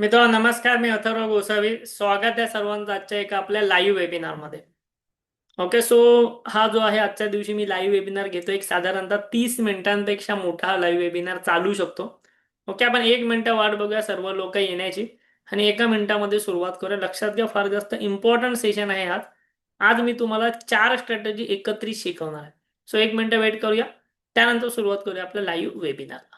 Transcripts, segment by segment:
मित्रांनो नमस्कार. मी अथर्व गोसावी. स्वागत आहे सर्वांचं आजच्या एका आपल्या लाईव्ह वेबिनारमध्ये. ओके, सो हा जो आहे आजच्या दिवशी मी लाईव्ह वेबिनार घेतो. एक साधारणतः 30 मिनिटांपेक्षा मोठा लाईव्ह वेबिनार चालू शकतो. ओके, आपण 1 मिनिट वाट बघूया सर्व लोक येण्याची आणि 1 मिनिटामध्ये सुरुवात करूया. लक्षात घ्या, फार जास्त इम्पॉर्टंट सेशन आहे आज. आज मी तुम्हाला 4 स्ट्रॅटेजी एकत्रित शिकवणार आहे. सो 1 मिनिट वेट करूया, त्यानंतर सुरुवात करूया आपल्या लाईव्ह वेबिनारला.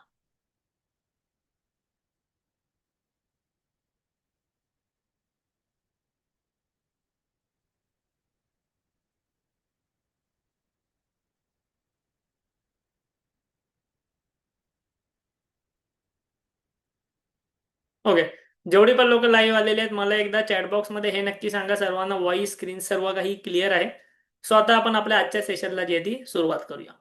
ओके, जेवढे पण लोक लाईव्ह आलेले आहेत मला एकदा चॅटबॉक्समध्ये हे नक्की सांगा सर्वांना व्हॉइस स्क्रीन सर्व काही क्लिअर आहे. सो आता आपण आपल्या आजच्या सेशनला जी आहे ती सुरुवात करूया.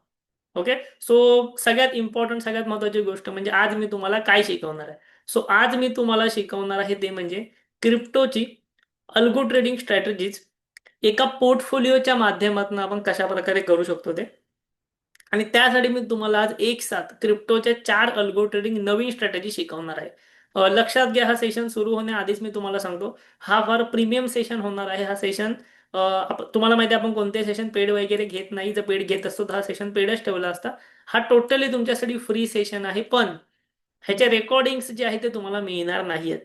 ओके, सो सगळ्यात इम्पॉर्टंट सगळ्यात महत्त्वाची गोष्ट म्हणजे आज मी तुम्हाला काय शिकवणार आहे. सो आज मी तुम्हाला शिकवणार आहे ते म्हणजे क्रिप्टोची अल्गो ट्रेडिंग स्ट्रॅटेजीज एका पोर्टफोलिओच्या माध्यमातून आपण कशा प्रकारे करू शकतो ते. आणि त्यासाठी मी तुम्हाला आज एक साथ क्रिप्टोच्या 4 अल्गो ट्रेडिंग नवीन स्ट्रॅटेजी शिकवणार आहे. लक्षात घ्या, हा सेशन सुरू होण्याआधीच मी तुम्हाला सांगतो, हा फार प्रीमियम सेशन होणार आहे. हा सेशन तुम्हाला माहिती आहे आपण कोणते सेशन पेड वगैरे घेत नाही. जर पेड घेत असतो तर हा सेशन पेडच ठेवला असता. हा टोटली तुमच्यासाठी फ्री सेशन आहे, पण ह्याचे रेकॉर्डिंग्स जे आहे ते तुम्हाला मिळणार नाहीयेत.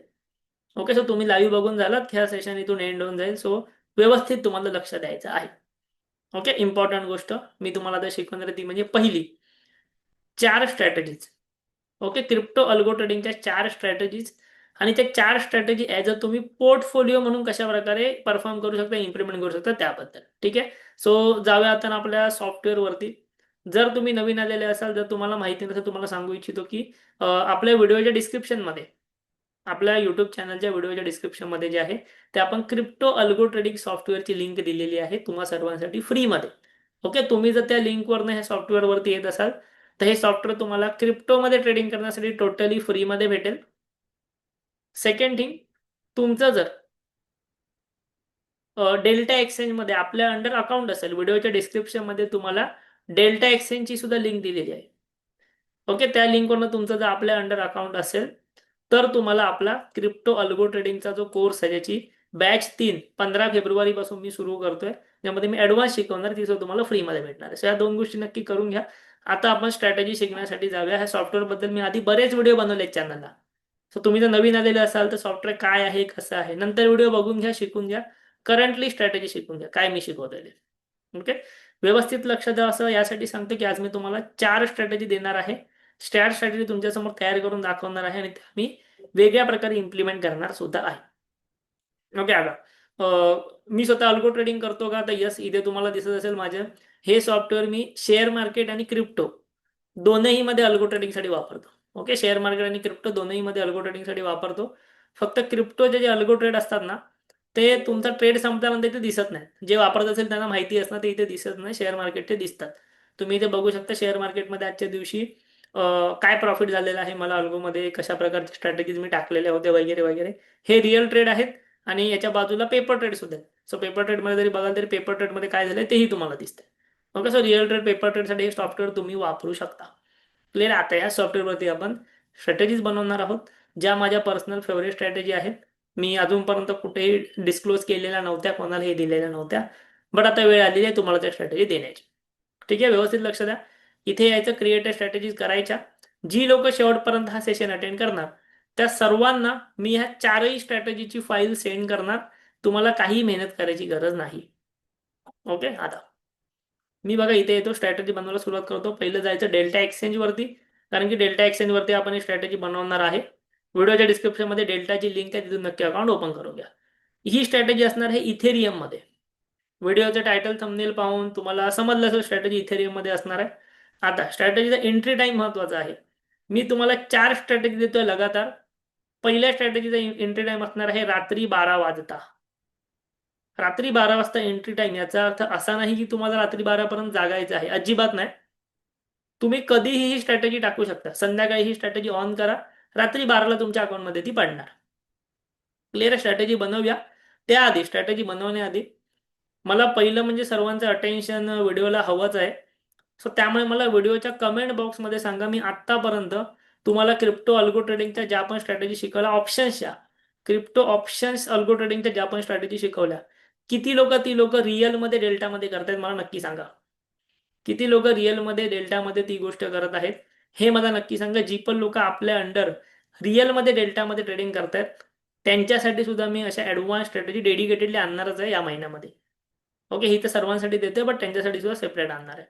ओके, सो तुम्ही लाईव्ह बघून झालात की हा सेशन इथून एंड होऊन जाईल. सो व्यवस्थित तुम्हाला लक्ष द्यायचं आहे. ओके, इम्पॉर्टंट गोष्ट मी तुम्हाला आता शिकवणार ती म्हणजे पहिली 4 स्ट्रॅटेजीज. ओके, क्रिप्टो अल्गो ट्रेडिंगच्या 4 स्ट्रॅटेजीज आणि त्या 4 स्ट्रॅटेजी ॲज अ तुम्ही पोर्टफोलिओ म्हणून कशा प्रकारे परफॉर्म करू शकता, इम्प्लिमेंट करू शकता त्याबद्दल. ठीक आहे, सो जाऊया आता आपल्या सॉफ्टवेअरवरती. जर तुम्ही नवीन आलेले असाल, जर तुम्हाला माहिती नसेल, तुम्हाला सांगू इच्छितो की आपल्या व्हिडिओच्या डिस्क्रिप्शनमध्ये आपल्या युट्यूब चॅनलच्या व्हिडिओच्या डिस्क्रिप्शनमध्ये जे आहे ते आपण क्रिप्टो अल्गो ट्रेडिंग सॉफ्टवेअरची लिंक दिलेली आहे तुम्हा सर्वांसाठी फ्रीमध्ये. ओके, तुम्ही जर त्या लिंकवरनं हे सॉफ्टवेअरवरती येत असाल तर हे सॉफ्टवेअर तुम्हाला क्रिप्टोमध्ये ट्रेडिंग करण्यासाठी टोटली फ्रीमध्ये भेटेल. सेकंड थिंग, तुमचं जर डेल्टा एक्सचेंजमध्ये आपल्या अंडर अकाउंट असेल, व्हिडिओच्या डिस्क्रिप्शनमध्ये तुम्हाला डेल्टा एक्सचेंजची सुद्धा लिंक दिलेली आहे. ओके, त्या लिंकवरनं तुमचं जर आपल्या अंडर अकाउंट असेल तर तुम्हाला आपला क्रिप्टो अल्गो ट्रेडिंगचा जो कोर्स आहे ज्याची बॅच 3 15 फेब्रुवारीपासून मी सुरू करतोय, ज्यामध्ये मी ॲडव्हान्स शिकवणार, ती सुद्धा तुम्हाला फ्रीमध्ये भेटणार आहे. सो या 2 गोष्टी नक्की करून घ्या. आता आपण स्ट्रॅटेजी शिकण्यासाठी जाऊया. ह्या सॉफ्टवेअरबद्दल मी आधी बरेच व्हिडिओ बनवले चॅनलला. सो तुम्ही जर नवीन आलेले असाल तर सॉफ्टवेअर काय आहे, कसं आहे, नंतर व्हिडिओ बघून घ्या, शिकून घ्या. करंटली स्ट्रॅटेजी शिकून घ्या, काय मी शिकवतोय ते. ओके, व्यवस्थित लक्ष द्या असं यासाठी सांगतो की आज मी तुम्हाला 4 स्ट्रॅटेजी देणार आहे. स्ट्रॅटेजी तुमच्यासमोर तयार करून दाखवणार आहे आणि त्या मी वेगळ्या प्रकारे इम्प्लिमेंट करणार सुद्धा आहे. ओके, आता मी स्वतः अल्गो ट्रेडिंग करतो का, तर यस, इथे तुम्हाला दिसत असेल माझं हे सॉफ्टवेअर मी शेअर मार्केट आणि क्रिप्टो दोनही मध्ये अल्गो ट्रेडिंगसाठी वापरतो. ओके, शेअर मार्केट आणि क्रिप्टो दोनही मध्ये अल्गो ट्रेडिंगसाठी वापरतो. फक्त क्रिप्टोचे जे अल्गो ट्रेड असतात ना, ते तुमचा ट्रेड संपल्यानंतर इथे दिसत नाही. जे वापरत असेल त्यांना माहिती असणार ते इथे दिसत नाही. शेअर मार्केटचे दिसतात. तुम्ही इथे बघू शकता शेअर मार्केटमध्ये आजच्या दिवशी काय प्रॉफिट झालेलं आहे मला अल्गोमध्ये, कशा प्रकारचे स्ट्रॅटेजीज मी टाकलेले होते वगैरे वगैरे. हे रिअल ट्रेड आहेत आणि याच्या बाजूला पेपर ट्रेड सुद्धा आहे. सो पेपर ट्रेडमध्ये जरी बघाल तरी पेपर ट्रेडमध्ये काय झालंय तेही तुम्हाला दिसतंय. Okay, so real trade paper ट्रेडसाठी हे सॉफ्टवेअर तुम्ही वापरू शकता. क्लिअर. आता या सॉफ्टवेअरवरती आपण स्ट्रॅटेजीज बनवणार आहोत, ज्या माझ्या पर्सनल फेवरेट स्ट्रॅटेजी आहेत. मी अजूनपर्यंत कुठेही डिस्क्लोज केलेल्या नव्हत्या, कोणालाही दिलेल्या नव्हत्या, बट आता वेळ आलेली आहे तुम्हाला त्या स्ट्रॅटेजी देण्याची. ठीक आहे, व्यवस्थित लक्ष द्या. इथे यायचं, क्रिएटिव्ह स्ट्रॅटेजीज करायच्या. जी लोक शेवटपर्यंत हा सेशन अटेंड करणार त्या सर्वांना मी ह्या 4ही स्ट्रॅटेजीची फाईल सेंड करणार. तुम्हाला काही मेहनत करायची गरज नाही. ओके, आता मी बघा इथे येतो, स्ट्रॅटेजी बनवायला सुरुवात करतो. पहिलं जायचं डेल्टा एक्सचेंजवरती, कारण की डेल्टा एक्सचेंजवरती आपण ही स्ट्रॅटेजी बनवणार आहे. व्हिडिओच्या डिस्क्रिप्शनमध्ये डेल्टाची लिंक आहे, तिथून नक्की अकाउंट ओपन करून घ्या. ही स्ट्रॅटेजी असणार आहे इथेरियममध्ये. व्हिडिओचं टायटल थंबनेल पाहून तुम्हाला समजलं असेल स्ट्रॅटेजी इथेरियममध्ये असणार आहे. आता स्ट्रॅटेजीचा एंट्री टाइम महत्त्वाचा आहे. मी तुम्हाला 4 स्ट्रॅटेजी देतोय लगातार. पहिल्या स्ट्रॅटेजीचा एंट्री टाइम असणार आहे रात्री 12 वाजता. रात्री 12 वाजता एंट्री टाइम, याचा अर्थ असा नाही की तुम्हाला रात्री 12 पर्यंत जागायचं आहे, अजिबात नाही. तुम्ही कधीही ही स्ट्रॅटेजी टाकू शकता. संध्याकाळी ही स्ट्रॅटेजी ऑन करा, रात्री 12ला तुमच्या अकाउंटमध्ये ती पडणार. क्लिअर. स्ट्रॅटेजी बनवूया. त्याआधी स्ट्रॅटेजी बनवण्याआधी मला पहिलं म्हणजे सर्वांचं अटेन्शन व्हिडिओला हवंच आहे. सो त्यामुळे मला व्हिडिओच्या कमेंट बॉक्समध्ये सांगा, मी आत्तापर्यंत तुम्हाला क्रिप्टो अल्गो ट्रेडिंगच्या ज्या पण स्ट्रॅटेजी शिकवल्या ऑप्शन्सच्या क्रिप्टो ऑप्शन्स अल्गो ट्रेडिंगच्या ज्या पण स्ट्रॅटेजी शिकवल्या, किती लोक ती लोक रिअलमध्ये डेल्टामध्ये करतायत मला नक्की सांगा. किती लोक रिअलमध्ये डेल्टामध्ये ती गोष्ट करत आहेत हे मला नक्की सांगा. जी पण लोक आपल्या अंडर रिअलमध्ये डेल्टामध्ये ट्रेडिंग करतायत त्यांच्यासाठी सुद्धा मी अशा ॲडव्हान्स स्ट्रॅटेजी डेडिकेटेडली आणणारच आहे या महिन्यामध्ये. ओके, ही तर सर्वांसाठी देते बट त्यांच्यासाठी सुद्धा सेपरेट आणणार आहे.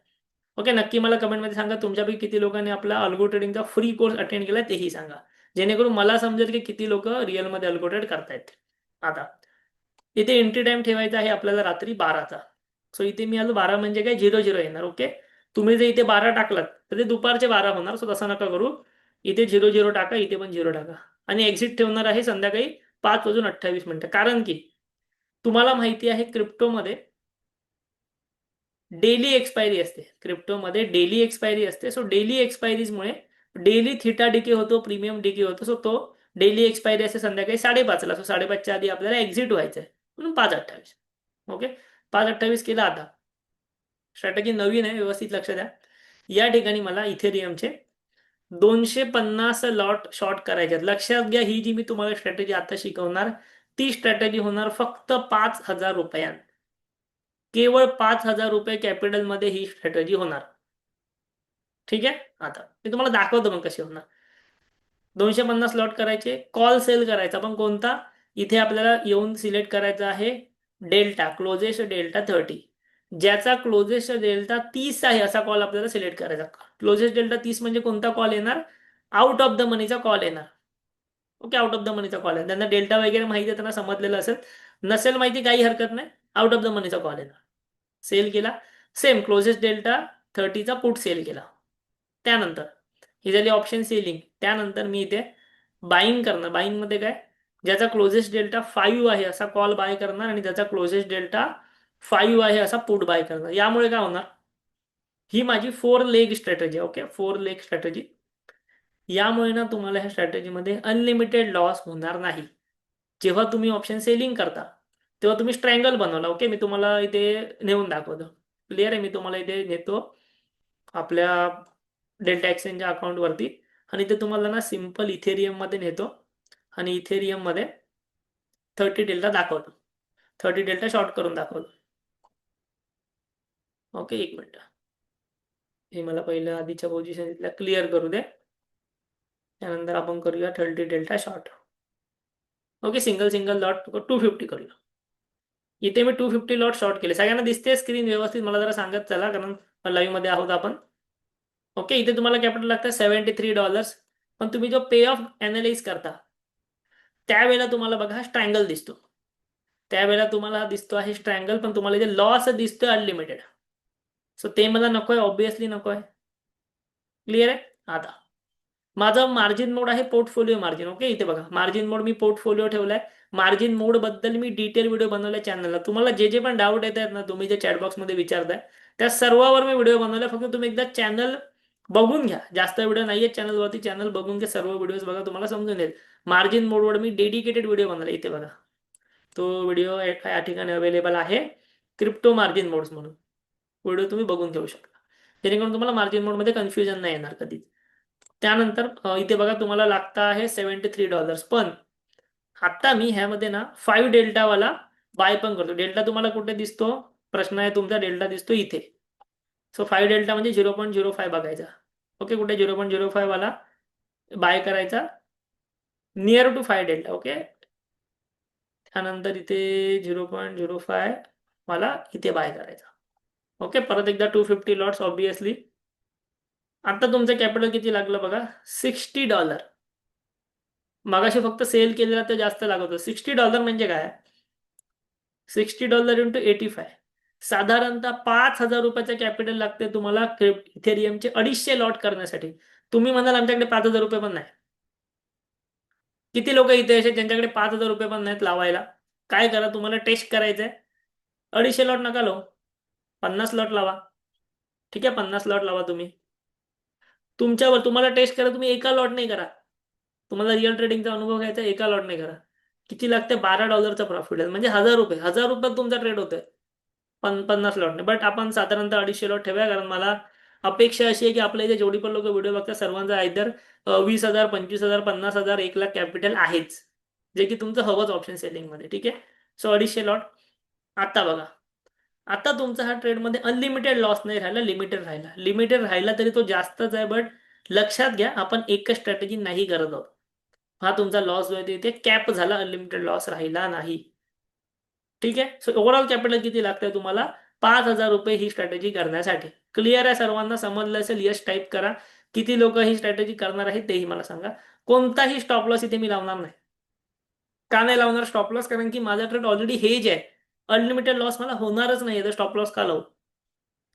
ओके, नक्की मला कमेंटमध्ये सांगा तुमच्यापैकी किती लोकांनी आपला अल्गो ट्रेडिंगचा फ्री कोर्स अटेंड केला तेही सांगा, जेणेकरून मला समजेल की किती लोक रिअलमध्ये अल्गो ट्रेड करतायत. आता इथे एंट्री टाइम ठेवायचा आहे आपल्याला रात्री 12चा. सो इथे मी आलो 12 म्हणजे काय 00 येणार. ओके, तुम्ही जर इथे 12 टाकलात तर ते दुपारचे 12 होणार. सो तसं नका करू, इथे 00 टाका, इथे पण 0 टाका आणि एक्झिट ठेवणार आहे संध्याकाळी 5:28. कारण की तुम्हाला माहिती आहे क्रिप्टोमध्ये डेली एक्सपायरी असते. क्रिप्टोमध्ये डेली एक्सपायरी असते. सो डेली एक्सपायरीजमुळे डेली थिटा डिके होतो, प्रीमियम डिके होतो. सो तो डेली एक्सपायरी असते संध्याकाळी 5:30ला. सो 5:30च्या आधी आपल्याला एक्झिट व्हायचं आहे म्हणून 5:28. ओके, 5:28 केला. आता स्ट्रॅटेजी नवीन आहे, व्यवस्थित लक्ष द्या. या ठिकाणी मला इथेरियमचे 250 लॉट शॉर्ट करायचे आहेत. लक्षात घ्या, ही जी मी तुम्हाला स्ट्रॅटेजी आता शिकवणार ती स्ट्रॅटेजी होणार फक्त 5,000 रुपयांत. केवळ 5,000 रुपये कॅपिटलमध्ये ही स्ट्रॅटेजी होणार. ठीक आहे, आता मी तुम्हाला दाखवतो मग कशी होणार. 250 लॉट करायचे, कॉल सेल करायचा, पण कोणता? इथे आपल्याला येऊन सिलेक्ट करायचा आहे डेल्टा, क्लोजेस्ट डेल्टा 30. ज्याचा क्लोजेस्ट डेल्टा 30 आहे असा कॉल आपल्याला सिलेक्ट करायचा. क्लोजेस्ट डेल्टा 30 म्हणजे कोणता कॉल येणार? आउट ऑफ द मनीचा कॉल येणार. ओके, आउट ऑफ द मनीचा कॉल आहे. त्यांना डेल्टा वगैरे माहिती आहे, त्यांना समजलेलं असेल. नसेल माहिती काही हरकत नाही, आउट ऑफ द मनीचा कॉल येणार. सेल केला. सेम क्लोजेस्ट डेल्टा 30चा पुट सेल केला. त्यानंतर ही झाली ऑप्शन सेलिंग. त्यानंतर मी इथे बाईंग करणार. बाईंगमध्ये काय? ज्याचा क्लोजेस्ट डेल्टा 5 आहे असा कॉल बाय करणार आणि ज्याचा क्लोजेस्ट डेल्टा 5 आहे असा पुट बाय करणार. यामुळे काय होणार? ही माझी 4 leg strategy. Okay, 4 leg strategy. यामुळे ना तुम्हाला ह्या स्ट्रॅटेजीमध्ये अनलिमिटेड लॉस होणार नाही. जेव्हा तुम्ही ऑप्शन सेलिंग करता तेव्हा तुम्ही स्ट्रँगल बनवला. ओके, मी तुम्हाला इथे नेऊन दाखवतो. क्लिअर आहे, मी तुम्हाला इथे नेतो आपल्या डेल्टा एक्सचेंजच्या अकाउंटवरती आणि ते तुम्हाला ना सिम्पल इथेरियममध्ये नेतो आणि इथेरियममध्ये 30 डेल्टा दाखवतो. 30 डेल्टा शॉर्ट करून दाखवतो. ओके, एक मिनिट, हे मला पहिलं आधीच्या पोझिशन क्लिअर करू दे. त्यानंतर आपण करूया 30 delta short. Okay, single lot 250 करूया. इथे मी 250 लॉट शॉर्ट केले. सगळ्यांना दिसते स्क्रीन व्यवस्थित? मला जरा सांगत चला, कारण लाईव्ह मध्ये आहोत आपण. ओके, इथे तुम्हाला कॅपिटल लागतं $73. पण तुम्ही जो पे ऑफ अनालाइज करता त्यावेळेला तुम्हाला बघा स्ट्रँगल दिसतो. त्यावेळेला तुम्हाला दिसतो आहे स्ट्रँगल, पण तुम्हाला इथे लॉस दिसतोय अनलिमिटेड. सो ते मला नको आहे, ऑब्विसली नको आहे. क्लिअर आहे. आता माझा मार्जिन मोड आहे पोर्टफोलिओ मार्जिन. ओके, इथे बघा मार्जिन मोड मी पोर्टफोलिओ ठेवलाय. मार्जिन मोड बद्दल मी डिटेल व्हिडिओ बनवलाय चॅनलला. तुम्हाला जे जे पण डाऊट येत आहेत ना, तुम्ही जे चॅटबॉक्समध्ये विचारताय त्या सर्वावर मी व्हिडिओ बनवलाय. फक्त तुम्ही एकदा चॅनल बघून घ्या. जास्त व्हिडिओ नाहीये चॅनलवरती, चॅनल बघून घ्या, सर्व व्हिडिओज बघा, तुम्हाला समजून येईल. मार्जिन मोडवर मी डेडिकेटेड व्हिडिओ बनवला. इथे बघा तो व्हिडिओ या ठिकाणी अवेलेबल आहे, क्रिप्टो मार्जिन मोड्स म्हणून. व्हिडिओ तुम्ही बघून घेऊ शकता, जेणेकरून तुम्हाला मार्जिन मोडमध्ये कन्फ्युजन नाही येणार कधीच. त्यानंतर इथे बघा तुम्हाला लागतं आहे $73. पण आता मी ह्यामध्ये ना 5 डेल्टावाला बाय पण करतो. डेल्टा तुम्हाला कुठे दिसतो? प्रश्न आहे तुमचा. डेल्टा दिसतो इथे. सो 5 डेल्टा म्हणजे 0.05 बघायचा. ओके, कुठे 0.05 वाला बाय करायचा नियर टू 5 डेल्टा. ओके, त्यानंतर इथे 0.05 मला इथे बाय करायचा. ओके, परत एकदा 250 लॉट्स ऑब्विसली. आता तुमचं कॅपिटल किती लागलं बघा, $60. मगाशी फक्त सेल केलेला तर जास्त लागत होतं. $60 म्हणजे काय? $60 इंटू 85, साधारणतः 5,000 रुपयाचं कॅपिटल लागते तुम्हाला इथेरियमचे 250 लॉट करण्यासाठी. तुम्ही म्हणाल आमच्याकडे 5,000 रुपये पण नाही. किती लोक इथे असे ज्यांच्याकडे 5,000 रुपये पण नाहीत लावायला? काय करा, तुम्हाला टेस्ट करायचंय, 250 लॉट नका लावू, 50 लॉट लावा. ठीक आहे, 50 लॉट लावा तुम्ही. तुमच्यावर, तुम्हाला टेस्ट करा, तुम्ही एका लॉट नाही करा. तुम्हाला रिअल ट्रेडिंगचा अनुभव घ्यायचा, एका लॉट नाही करा. किती लागते? $12चा प्रॉफिट आहे, म्हणजे 1,000 रुपयात तुमचा ट्रेड होतोय 50 लॉटने. बट आपण साधारणतः 250 लॉट ठेवूया, कारण मला अपेक्षा अशी आहे की आपल्या इथे जेवढी पण लोक व्हिडिओ बघतात सर्वांचा आयदर 20,000, 25,000, 50,000, 1,00,000 कॅपिटल आहेच. जे की तुमचं हवंच ऑप्शन सेलिंगमध्ये. ठीक आहे. So 250 lot. आता बघा, आता तुमचा हा ट्रेडमध्ये अनलिमिटेड लॉस नाही राहिला, लिमिटेड राहिला. लिमिटेड राहिला तरी तो जास्तच आहे, बट लक्षात घ्या आपण एकच स्ट्रॅटेजी नाही करत आहोत. हा तुमचा लॉस जो आहे ते कॅप झाला, अनलिमिटेड लॉस राहिला नाही. ठीक आहे. सो ओव्हरऑल कॅपिटल किती लागतंय तुम्हाला? 5,000 रुपये ही स्ट्रॅटेजी करण्यासाठी. क्लिअर आहे? सर्वांना समजलं असेल? यस टाईप करा. किती लोक ही स्ट्रॅटेजी करणार आहेत तेही मला सांगा. कोणताही स्टॉप लॉस इथे मी लावणार नाही. का नाही लावणार स्टॉप लॉस? कारण की माझा ट्रेड ऑलरेडी हेज आहे. अनलिमिटेड लॉस मला होणारच नाही, तर स्टॉप लॉस का लावू?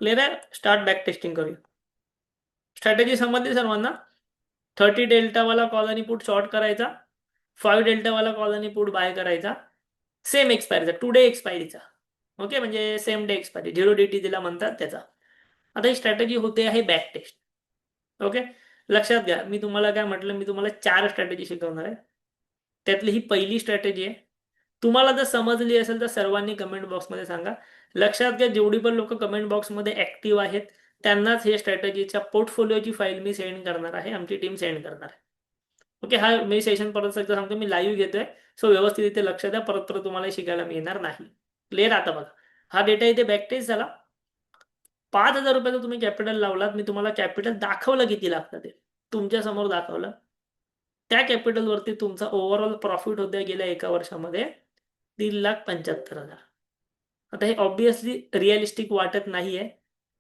क्लिअर आहे? स्टार्ट बॅक टेस्टिंग करूया. स्ट्रॅटेजी समजली सर्वांना? 30 डेल्टावाला कॉल आणि पुट शॉर्ट करायचा, 5 डेल्टावाला कॉल आणि पुट बाय करायचा, सेम एक्सपायरीचा, टुडे एक्सपायरीचा. ओके, म्हणजे सेम डे एक्सपायरी, 0 DT दिला म्हणतात त्याचा. आता ही स्ट्रॅटेजी होते आहे बॅक टेस्ट. ओके, लक्षात घ्या, मी तुम्हाला काय म्हटलं, मी तुम्हाला 4 स्ट्रॅटेजी शिकवणार आहे. त्यातली ही पहिली स्ट्रॅटेजी आहे. तुम्हाला जर समजली असेल तर सर्वांनी कमेंट बॉक्समध्ये सांगा. लक्षात घ्या, जेवढी पण लोक कमेंट बॉक्समध्ये ऍक्टिव्ह आहेत त्यांनाच हे स्ट्रॅटेजीच्या पोर्टफोलिओची फाईल मी सेंड करणार आहे, आमची टीम सेंड करणार आहे. ओके, हा मी सेशन परत एकदा सांगतो, मी लाईव्ह घेतोय. सो व्यवस्थित इथे लक्ष द्या, परत तुम्हाला शिकायला मिळणार नाही. क्लिअर? आता बघा, हा डेटा इथे बॅक टेस्ट झाला. 5,000 रुपयाचं तुम्ही कॅपिटल लावलात, मी तुम्हाला कॅपिटल दाखवलं किती लागतं ते तुमच्या समोर दाखवलं. त्या कॅपिटलवरती तुमचा ओव्हरऑल प्रॉफिट होत्या गेल्या एका वर्षामध्ये 3,75,000. आता हे ऑब्विसली रिअलिस्टिक वाटत नाहीये.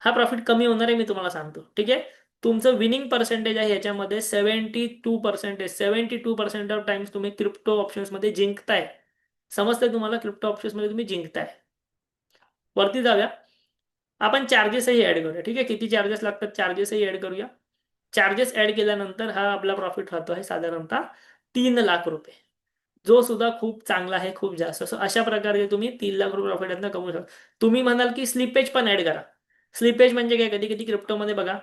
हा प्रॉफिट कमी होणार आहे, मी तुम्हाला सांगतो. ठीक आहे. तुमचं विनिंग पर्सेंटेज आहे याच्यामध्ये 72%. 72% ऑफ टाइम्स तुम्ही क्रिप्टो ऑप्शन्समध्ये जिंकताय. समजतंय तुम्हाला? क्रिप्टो ऑप्शन्समध्ये तुम्ही जिंकताय. वरती जाऊया, आपण चार्जेसही ऍड करूया. ठीक आहे, किती चार्जेस लागतात चार्जेसही ऍड करूया. चार्जेस ऍड केल्यानंतर हा आपला प्रॉफिट राहतो आहे साधारणतः 3,00,000 रुपये, जो सुद्धा खूप चांगला आहे, खूप जास्त. अशा प्रकारे तुम्ही 3,00,000 रुपये प्रॉफिट यातनं कमवू शकता. तुम्ही म्हणाल की स्लिपेज पण ऍड करा. स्लिपेज म्हणजे काय? कधी कधी क्रिप्टोमध्ये बघा,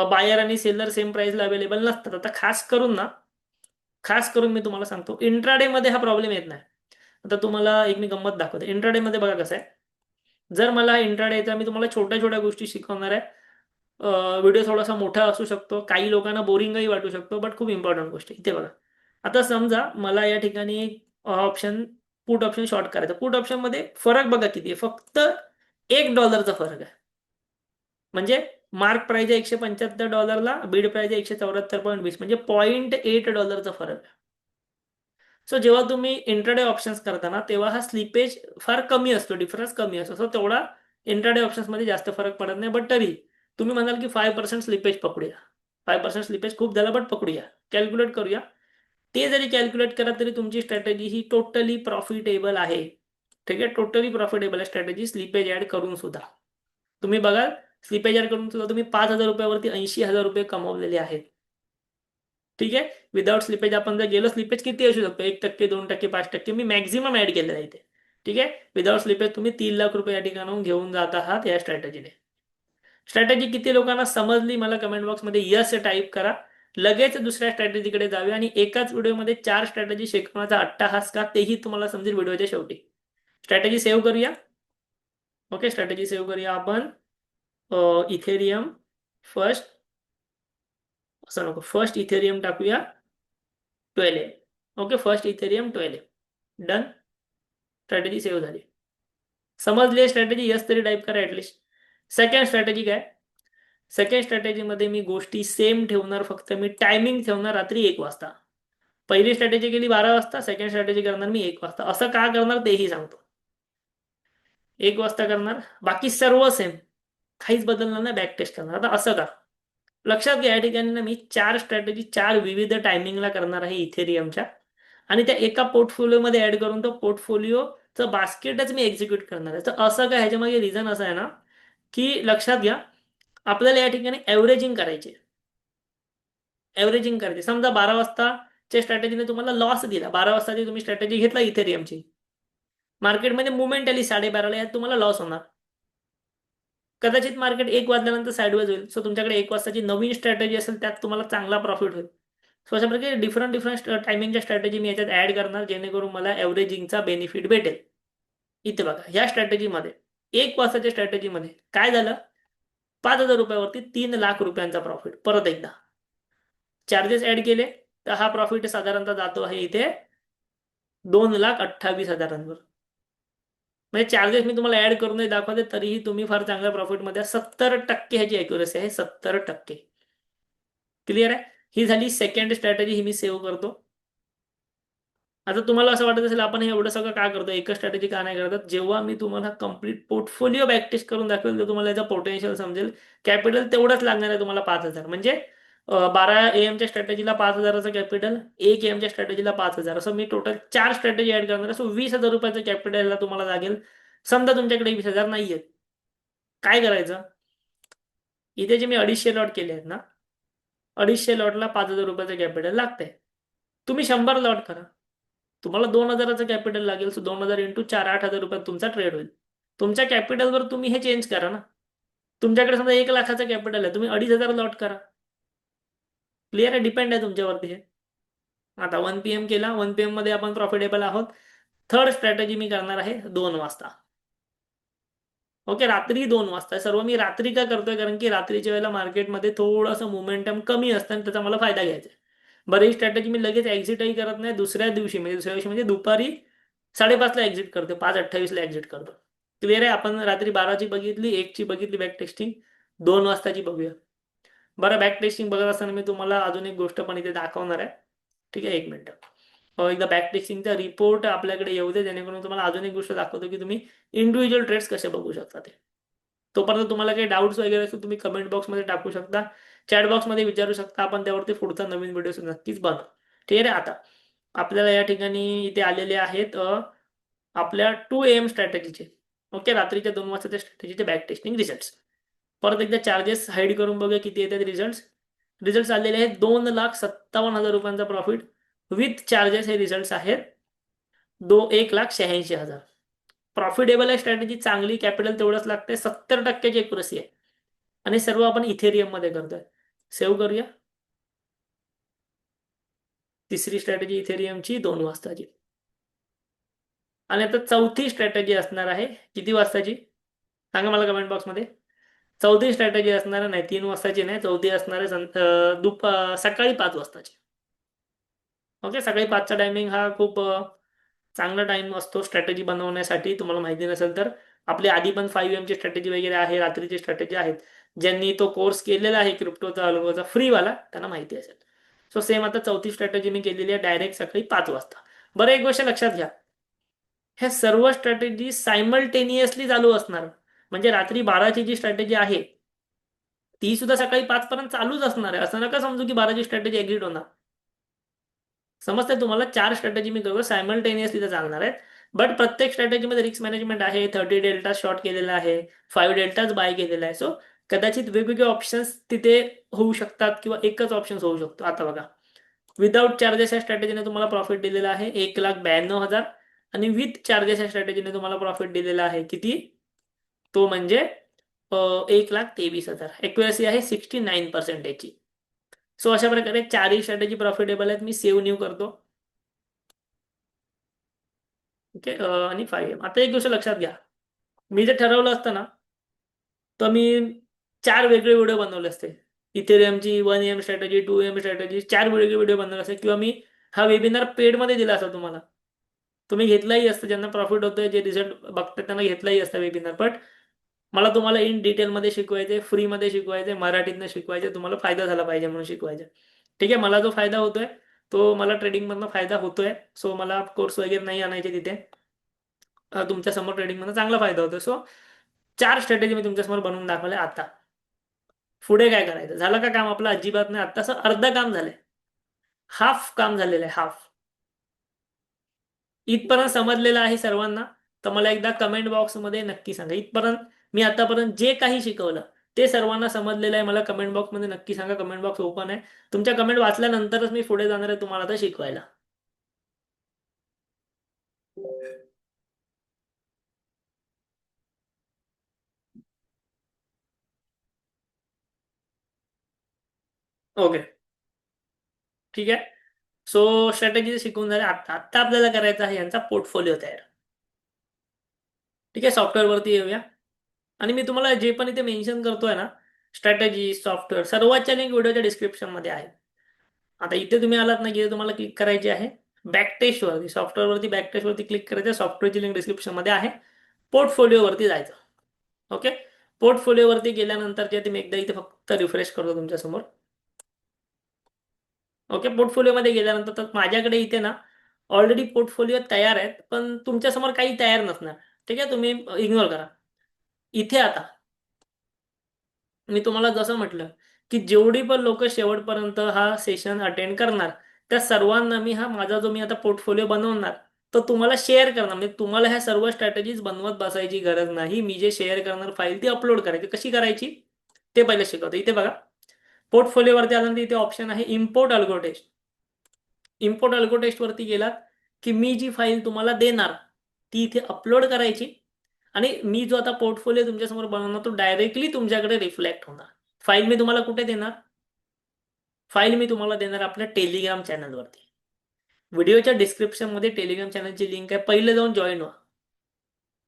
बायर आणि सेलर सेम प्राइसला अवेलेबल नसतात. आता खास करून मी तुम्हाला सांगतो, इंट्राडे मध्ये हा प्रॉब्लेम येत नाही. आता तुम्हाला एक मी गंमत दाखवतो. इंट्राडे मध्ये बघा कसं आहे, जर मला इंट्राडेचा, मी तुम्हाला छोट्या छोट्या गोष्टी शिकवणार आहे. व्हिडिओ थोडासा मोठा असू शकतो, काही लोकांना बोरिंगही वाटू शकतो, बट खूप इम्पॉर्टंट गोष्ट इथे बघा. आता समजा मला या ठिकाणी ऑप्शन, पुट ऑप्शन शॉर्ट करायचं. पुट ऑप्शन मध्ये फरक बघा किती आहे, फक्त $1 फरक आहे. म्हणजे मार्क प्राइस आहे $175, बीड प्राइस आहे 174.20, म्हणजे $0.8 फरक आहे. सो जेव्हा तुम्ही इंट्राडे ऑप्शन्स करताना तेव्हा हा स्लिपेज फार कमी असतो, डिफरन्स कमी असतो. सो तेवढा इंट्राडे ऑप्शन्समध्ये जास्त फरक पडत नाही. बट तरी तुम्ही म्हणाल की 5% स्लिपेज पकडूया. 5% स्लिपेज खूप झालं, बट पकडूया, कॅल्क्युलेट करूया. ते जरी कॅल्क्युलेट करा तरी तुमची स्ट्रॅटेजी ही टोटली प्रॉफिटेबल आहे. ठीक आहे, टोटली प्रॉफिटेबल आहे स्ट्रॅटेजी, स्लिपेज ऍड करून सुद्धा. तुम्ही बघाल, स्लिपेज ऍड करून सुद्धा तुम्ही 5,000 रुपयावरती 80,000 रुपये कमवलेले आहेत. ठीक आहे, विदाउट स्लिपेज आपण जर गेलो, स्लिपेज किती असू शकतो, 1%, 2%, 5%, मी मॅक्झिमम ऍड केलेलं आहे इथे. ठीक आहे, विदाउट स्लिपेज तुम्ही 3,00,000 रुपये या ठिकाणाहून घेऊन जात आहात या स्ट्रॅटेजीने. स्ट्रॅटेजी किती लोकांना समजली मला कमेंट बॉक्समध्ये यस टाईप करा. लगेच दुसऱ्या स्ट्रॅटेजीकडे जाऊया आणि एकाच व्हिडिओमध्ये 4 स्ट्रॅटेजी शिकवण्याचा अट्टाहास का, तेही तुम्हाला समजेल व्हिडिओच्या शेवटी. स्ट्रॅटेजी सेव्ह करूया. ओके, स्ट्रॅटेजी सेव्ह करूया आपण. इथेरियम फर्स्ट, असं नको, फर्स्ट इथेरियम टाकूया 12. Okay, first Ethereum 12. Done. Strategy save झाली. समजली स्ट्रॅटेजी? यस तरी टाईप करा ऍटलिस्ट. सेकंड स्ट्रॅटेजी काय? सेकंड स्ट्रॅटेजीमध्ये मी गोष्टी सेम ठेवणार, फक्त मी टायमिंग ठेवणार रात्री 1 वाजता. पहिली स्ट्रॅटेजी केली 12 वाजता, सेकंड स्ट्रॅटेजी करणार मी 1 वाजता. असं का करणार तेही सांगतो. 1 वाजता करणार, बाकी सर्व सेम, काहीच बदलणार नाही, बॅक टेस्ट करणार. आता असं का? लक्षात घ्या, या ठिकाणी ना मी 4 स्ट्रॅटेजी 4 विविध टायमिंगला करणार आहे इथेरियमच्या, आणि त्या एका पोर्टफोलिओमध्ये ऍड करून तो पोर्टफोलिओचं बास्केटच मी एक्झिक्यूट करणार आहे. तर असं काय, ह्याच्यामागे रिझन असं आहे ना, की लक्षात घ्या, आपल्याला या ठिकाणी ॲव्हरेजिंग करायची. ॲव्हरेजिंग करायची. समजा 12 वाजताच्या स्ट्रॅटेजीने तुम्हाला लॉस दिला, 12 वाजताची तुम्ही स्ट्रॅटेजी घेतला इथेरियमची, मार्केटमध्ये मुवमेंट आली 12:30ला, यात तुम्हाला लॉस होणार. कदाचित मार्केट 1 वाजल्यानंतर साईडवेज होईल. सो तुमच्याकडे 1 वाजताची नवीन स्ट्रॅटेजी असेल, त्यात तुम्हाला चांगला प्रॉफिट होईल. सो अशा प्रकारे डिफरंट टायमिंगच्या स्ट्रॅटेजी मी याच्यात ऍड करणार, जेणेकरून मला ॲव्हरेजिंगचा बेनिफिट भेटेल. इथे बघा, ह्या स्ट्रॅटेजीमध्ये 1 वाजताच्या स्ट्रॅटेजीमध्ये काय झालं, 5,000 रुपयावरती 3,00,000 रुपयांचा प्रॉफिट. परत एकदा चार्जेस ऍड केले तर हा प्रॉफिट साधारणतः जातो आहे इथे 2,28,000 म्हणजे चार्जेस मी तुम्हाला ऍड करून नाही दाखवते, तरीही तुम्ही फार चांगल्या प्रॉफिटमध्ये 70% ह्याची अॅक्युरेसी आहे, 70%. क्लिअर आहे. ही झाली सेकंड स्ट्रॅटेजी, ही मी सेव्ह करतो. आता तुम्हाला असं वाटत असेल आपण हे एवढं सगळं का करतो, एकच स्ट्रॅटेजी का नाही करतात. जेव्हा मी तुम्हाला कम्प्लीट पोर्टफोलिओ बॅकटेस्ट करून दाखवेल तर तुम्हाला याचा पोटेन्शियल समजेल. कॅपिटल तेवढंच लागणार आहे तुम्हाला 5,000, म्हणजे 12 AM च्या स्ट्रॅटेजीला 5,000चं कॅपिटल, 1 AM च्या स्ट्रॅटेजीला 5,000, असं मी टोटल 4 स्ट्रॅटेजी ऍड करणार आहे. सो 20,000 रुपयाचं कॅपिटलला तुम्हाला लागेल. समजा तुमच्याकडे 20,000 नाही आहेत, काय करायचं. इथे जे मी 250 लॉट केले आहेत ना, 250 लॉटला 5,000 रुपयाचं कॅपिटल लागतंय. तुम्ही 100 लॉट करा, तुम्हाला 2,000चं कॅपिटल लागेल. सो 2,000 × 4 8,000 रुपयात तुमचा ट्रेड होईल. तुमच्या कॅपिटलवर तुम्ही हे चेंज करा ना. तुमच्याकडे समजा 1,00,000चं कॅपिटल आहे, तुम्ही 2,500 लॉट करा. क्लिअर आहे, डिपेंड आहे तुमच्यावरती हे. आता 1 PM केला, 1 PM मध्ये आपण प्रॉफिटेबल आहोत. थर्ड स्ट्रॅटेजी मी करणार आहे 2 वाजता. ओके, रात्री 2 वाजता. सर्व मी रात्री का करतोय, कारण की रात्रीच्या वेळेला मार्केटमध्ये थोडंसं मोमेंटम कमी असतं आणि त्याचा मला फायदा घ्यायचा आहे. बरं, ही स्ट्रॅटेजी मी लगेच एक्झिटही करत नाही, दुसऱ्या दिवशी म्हणजे दुपारी 5:30ला एक्झिट करतो, 5:28ला एक्झिट करतो. क्लिअर आहे. आपण रात्री 12ची बघितली, 1ची बघितली बॅक टेस्टिंग, 2 वाजताची बघूया. बरं, बॅक टेस्टिंग बघत असताना मी तुम्हाला अजून एक गोष्ट पण इथे दाखवणार आहे. ठीक आहे, 1 मिनिट. एकदा बॅक टेस्टिंगचा रिपोर्ट आपल्याकडे येऊ दे, जेणेकरून तुम्हाला अजून एक गोष्ट दाखवतो की तुम्ही इंडिव्हिज्युअल ट्रेड्स कसे बघू शकता ते. तोपर्यंत तुम्हाला काही डाऊट्स वगैरे असेल तुम्ही कमेंट बॉक्समध्ये टाकू शकता, चॅट बॉक्समध्ये विचारू शकता. आपण त्यावरती पुढचा नवीन व्हिडिओ नक्कीच बनवू. ठीक आहे. आता आपल्याला या ठिकाणी इथे आलेले आहेत आपल्या 2 AM स्ट्रॅटेजीचे. ओके, रात्रीच्या 2 वाजताच्या स्ट्रॅटेजीचे बॅक टेस्टिंग रिझल्ट्स. परत एकदा चार्जेस हाईड करून बघूया किती येतात रिझल्ट्स आलेले आहेत. 2,57,000 रुपयांचा प्रॉफिट विथ चार्जेस हे रिझल्ट्स आहेत. 1,86,000. प्रॉफिटेबल आहे स्ट्रॅटेजी, चांगली, कॅपिटल तेवढंच लागतंय, 70%ची एक्युरसी आहे. आणि सर्व आपण इथेरियम मध्ये करतोय. सेव्ह करूया. तिसरी स्ट्रॅटेजी इथेरियमची 2 वाजताची. आणि आता चौथी स्ट्रॅटेजी असणार आहे किती वाजताची, सांगा मला कमेंट बॉक्समध्ये. चौथी स्ट्रॅटेजी असणार नाही 3 वाजताची नाही, चौथी असणार आहे सकाळी 5 वाजताची. ओके, सकाळी 5चा टायमिंग हा खूप चांगला टाइम असतो स्ट्रॅटेजी बनवण्यासाठी. तुम्हाला माहिती नसेल तर आपली आधी पण 5 AM ची स्ट्रॅटेजी वगैरे आहे, रात्रीची स्ट्रॅटेजी आहेत. ज्यांनी तो कोर्स केलेला आहे क्रिप्टोचा अल्गोचा फ्रीवाला, त्यांना माहिती असेल. सो सेम आता चौथी स्ट्रॅटेजी मी केलेली आहे डायरेक्ट सकाळी 5 वाजता. बरं, एक गोष्ट लक्षात घ्या, ह्या सर्व स्ट्रॅटेजी सायमल्टेनियसली चालू असणार. म्हणजे रात्री 12ची जी स्ट्रॅटेजी आहे ती सुद्धा सकाळी 5 पर्यंत चालूच असणार आहे. असं नका समजू की 12ची स्ट्रॅटेजी एक्झिट होणार. समजतंय तुम्हाला. 4 स्ट्रॅटेजी मी करतो सायमल्टेनियसली ते चालणार आहेत. बट प्रत्येक स्ट्रॅटेजीमध्ये रिस्क मॅनेजमेंट आहे. 30 डेल्टा शॉर्ट केलेला आहे, 5 डेल्टाच बाय केलेला आहे. सो कदाचित वेगवेगळे ऑप्शन्स तिथे होऊ शकतात किंवा एकच ऑप्शन होऊ शकतो. आता बघा, विदाउट चार्जेस या स्ट्रॅटेजीने तुम्हाला प्रॉफिट दिलेला आहे 1,92,000 आणि विथ चार्जेस या स्ट्रॅटेजीने तुम्हाला प्रॉफिट दिलेला आहे किती, तो म्हणजे 1,23,000. एक्युरेसी आहे 69%ची. सो अशा प्रकारे 4ही स्ट्रॅटेजी प्रॉफिटेबल आहेत. मी सेव्ह न्यू करतो. ओके, आणि 5 AM. आता एक गोष्ट लक्षात घ्या, मी जे ठरवलं असतं ना, तर मी 4 वेगळे व्हिडिओ बनवले असते. इथेरियमची 1 AM स्ट्रॅटेजी, 2 AM स्ट्रॅटेजी, 4 वेगळे व्हिडिओ बनवले असते. किंवा मी हा वेबिनार पेडमध्ये दिला असता तुम्हाला, तुम्ही घेतलाही असतं. ज्यांना प्रॉफिट होतोय, जे रिझल्ट बघतात त्यांना घेतलाही असता वेबिनार. बट मला तुम्हाला इन डिटेलमध्ये शिकवायचे, फ्रीमध्ये शिकवायचे, मराठीतनं शिकवायचे, तुम्हाला फायदा झाला पाहिजे म्हणून शिकवायचे. ठीक आहे, मला जो फायदा होतोय तो मला ट्रेडिंगमधनं फायदा होतोय. सो मला कोर्स वगैरे नाही आणायचे तिथे. तुमच्या समोर ट्रेडिंगमध्ये चांगला फायदा होतो. सो 4 स्ट्रॅटेजी मी तुमच्यासमोर बनवून दाखवले. आता पुढे काय करायचं, झालं का काम आपलं? अजिबात नाही. आता असं अर्ध काम झालंय, हाफ काम झालेलं आहे, हाफ. इथपर्यंत समजलेलं आहे सर्वांना? तर मला एकदा कमेंट बॉक्समध्ये नक्की सांगा, इथपर्यंत मी आतापर्यंत जे काही शिकवलं ते सर्वांना समजलेलं आहे? मला कमेंट बॉक्समध्ये नक्की सांगा. कमेंट बॉक्स ओपन आहे. तुमच्या कमेंट वाचल्यानंतरच मी पुढे जाणार आहे तुम्हाला आता शिकवायला. ओके, ठीक आहे. सो स्ट्रॅटेजी शिकून झाले. आता आता आपल्याला करायचं आहे यांचा पोर्टफोलिओ तयार. ठीक आहे, सॉफ्टवेअरवरती येऊया. आणि मी तुम्हाला जे पण इथे मेन्शन करतोय ना, स्ट्रॅटेजी, सॉफ्टवेअर, सर्वांच्या लिंक व्हिडिओच्या डिस्क्रिप्शनमध्ये आहे. आता इथे तुम्ही आलात ना की तुम्हाला क्लिक करायची आहे. बॅकटेस्टवरती, सॉफ्टवेअरवरती बॅकटेस्टवरती क्लिक करायचं. सॉफ्टवेअरची लिंक डिस्क्रिप्शनमध्ये आहे. पोर्टफोलिओवरती जायचं. ओके, पोर्टफोलिओवरती गेल्यानंतर जे मी एकदा इथे फक्त रिफ्रेश करतो तुमच्यासमोर. ओके, पोर्टफोलिओमध्ये गेल्यानंतर तर माझ्याकडे इथे ना ऑलरेडी पोर्टफोलिओ तयार आहेत, पण तुमच्यासमोर काही तयार नसणार. ठीक आहे, तुम्ही इग्नोर करा. इथे आता मी तुम्हाला जसं म्हटलं की जेवढी पण लोक शेवटपर्यंत हा सेशन अटेंड करणार त्या सर्वांना मी माझा जो मी आता पोर्टफोलिओ बनवणार तर तुम्हाला शेअर करणार. म्हणजे तुम्हाला ह्या सर्व स्ट्रॅटेजीज बनवत बसायची गरज नाही. मी जे शेअर करणार फाईल ती अपलोड करायची. कशी करायची ते पहिले शिकवतो. इथे बघा, पोर्टफोलिओवरती आल्यानंतर इथे ऑप्शन आहे import algo test. Import algo test वरती गेलात की मी जी फाईल तुम्हाला देणार ती इथे अपलोड करायची आणि मी जो आता पोर्टफोलिओ तुमच्यासमोर बनवणार तो डायरेक्टली तुमच्याकडे रिफ्लेक्ट होणार. फाईल मी तुम्हाला कुठे देणार? फाईल मी तुम्हाला देणार आपल्या टेलिग्राम चॅनलवरती. व्हिडिओच्या डिस्क्रिप्शनमध्ये टेलिग्राम चॅनलची लिंक आहे. पहिले जाऊन जॉईन व्हा.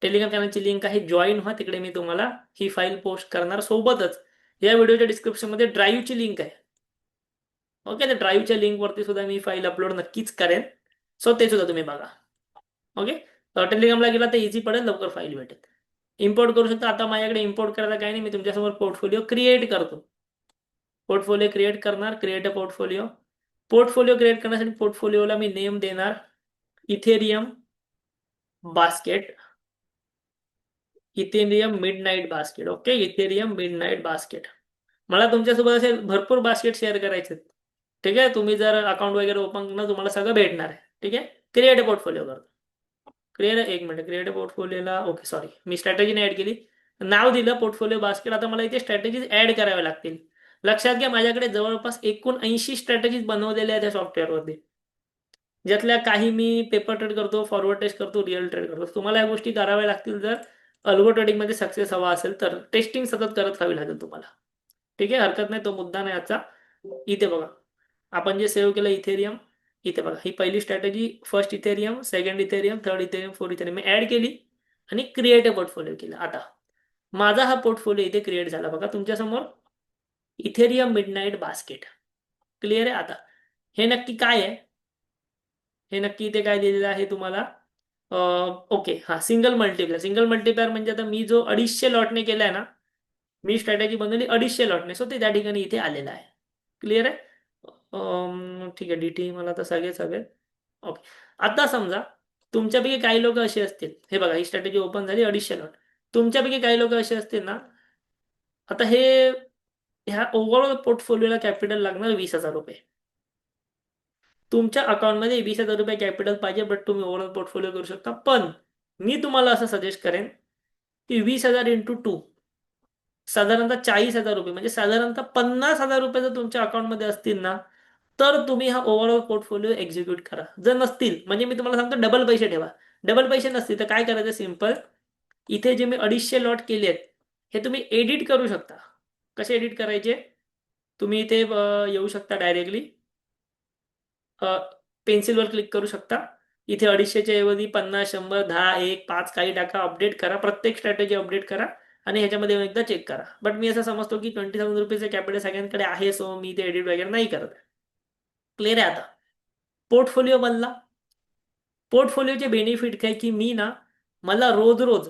टेलिग्राम चॅनलची लिंक आहे, जॉईन व्हा. तिकडे मी तुम्हाला ही फाईल पोस्ट करणार. सोबतच या व्हिडिओच्या डिस्क्रिप्शनमध्ये ड्राईव्हची लिंक आहे. ओके, त्या ड्राईव्हच्या लिंकवरती सुद्धा मी फाईल अपलोड नक्कीच करेन. सो ते सुद्धा तुम्ही बघा. ओके, टेलिग्रामला गेला तर इझी पडेल, लवकर फाईल भेटेल. इम्पोर्ट करू शकता. आता माझ्याकडे इम्पोर्ट करायला काही नाही, मी तुमच्यासमोर पोर्टफोलिओ क्रिएट करतो. पोर्टफोलिओ क्रिएट करणार, create a portfolio. Portfolio create करण्यासाठी पोर्टफोलिओला मी नेम देणार Ethereum basket. Ethereum midnight basket. Okay, Ethereum midnight basket. मला तुमच्यासोबत असे भरपूर बास्केट शेअर करायचे. ठीक आहे, तुम्ही जर अकाउंट वगैरे ओपन करणार तुम्हाला सगळं भेटणार आहे. ठीक आहे, क्रिएट अ पोर्टफोलिओ करतो. क्रिएट, एक मिनिट, क्रिएट अ पोर्टफोलिओला ओके सॉरी मी स्ट्रॅटेजीने ऍड केली. नाव दिलं पोर्टफोलिओ बास्केट. आता मला इथे स्ट्रॅटेजीज ऍड कराव्या लागतील. लक्षात घ्या, माझ्याकडे जवळपास 79 स्ट्रॅटेजीज बनवलेल्या आहेत या सॉफ्टवेअरवरती. ज्यातल्या काही मी पेपर ट्रेड करतो, फॉरवर्ड टेस्ट करतो, रिअल ट्रेड करतो. तुम्हाला या गोष्टी कराव्या लागतील जर अल्गो ट्रेडिंगमध्ये सक्सेस हवा असेल तर. टेस्टिंग सतत करत राहावी लागेल तुम्हाला. ठीक आहे, हरकत नाही, तो मुद्दा नाही आजचा. इथे बघा, आपण जे सेव्ह केलं इथेरियम. इथे बघा, ही पहिली strategy, first Ethereum, second Ethereum, third Ethereum, fourth Ethereum मी ऍड केली आणि क्रिएट अ पोर्टफोलिओ केला. आता माझा हा पोर्टफोलिओ इथे क्रिएट झाला बघा तुमच्यासमोर. Ethereum midnight basket. क्लिअर आहे. आता हे नक्की काय आहे? हे नक्की इथे काय दिलेलं आहे तुम्हाला? ओके, हा सिंगल मल्टिप्लायर. सिंगल मल्टिप्लायर म्हणजे आता मी जो 250 लॉटने केलाय ना, मी स्ट्रॅटेजी बनवली 250 लॉटने. सो ते त्या ठिकाणी इथे आलेलं आहे. क्लिअर आहे. ठीक आहे, डीटी मला तर सगळेच हवे. ओके, आता समजा तुमच्यापैकी काही लोक असे असतील, हे बघा ही स्ट्रॅटेजी ओपन झाली 250 लॉट. तुमच्यापैकी काही लोक असे असतील ना, आता ह्या ओव्हरऑल पोर्टफोलिओला कॅपिटल लागणार 20,000 रुपये. तुमच्या अकाउंटमध्ये 20,000 रुपये कॅपिटल पाहिजे, बट तुम्ही ओव्हरऑल पोर्टफोलिओ करू शकता. पण मी तुम्हाला असं सजेस्ट करेन की 20,000 इंटू 2 साधारणतः 40,000 रुपये, म्हणजे साधारणतः 50,000 रुपये जर तुमच्या अकाउंटमध्ये असतील ना तर तुम्ही हा ओव्हरऑल पोर्टफोलिओ एक्झिक्यूट करा. जर नसतील, म्हणजे मी तुम्हाला सांगतो डबल पैसे ठेवा. डबल पैसे नसतील तर काय करायचं, सिम्पल, इथे जे मी 250 लॉट केले आहेत हे तुम्ही एडिट करू शकता. कसे एडिट करायचे? तुम्ही इथे येऊ शकता डायरेक्टली, पेन्सिलवर क्लिक करू शकता. इथे 250च्या ऐवजी 50, 100, 10, 1, 5 काही टाका. अपडेट करा, प्रत्येक स्ट्रॅटेजी अपडेट करा आणि ह्याच्यामध्ये एकदा चेक करा. बट मी असं समजतो की 20,000 रुपीचे कॅपिटल सगळ्यांकडे आहे, सो मी ते एडिट वगैरे नाही करत. क्लिअर आहे. आता पोर्टफोलिओ बनला. पोर्टफोलिओचे बेनिफिट काय की मी ना, मला रोज रोज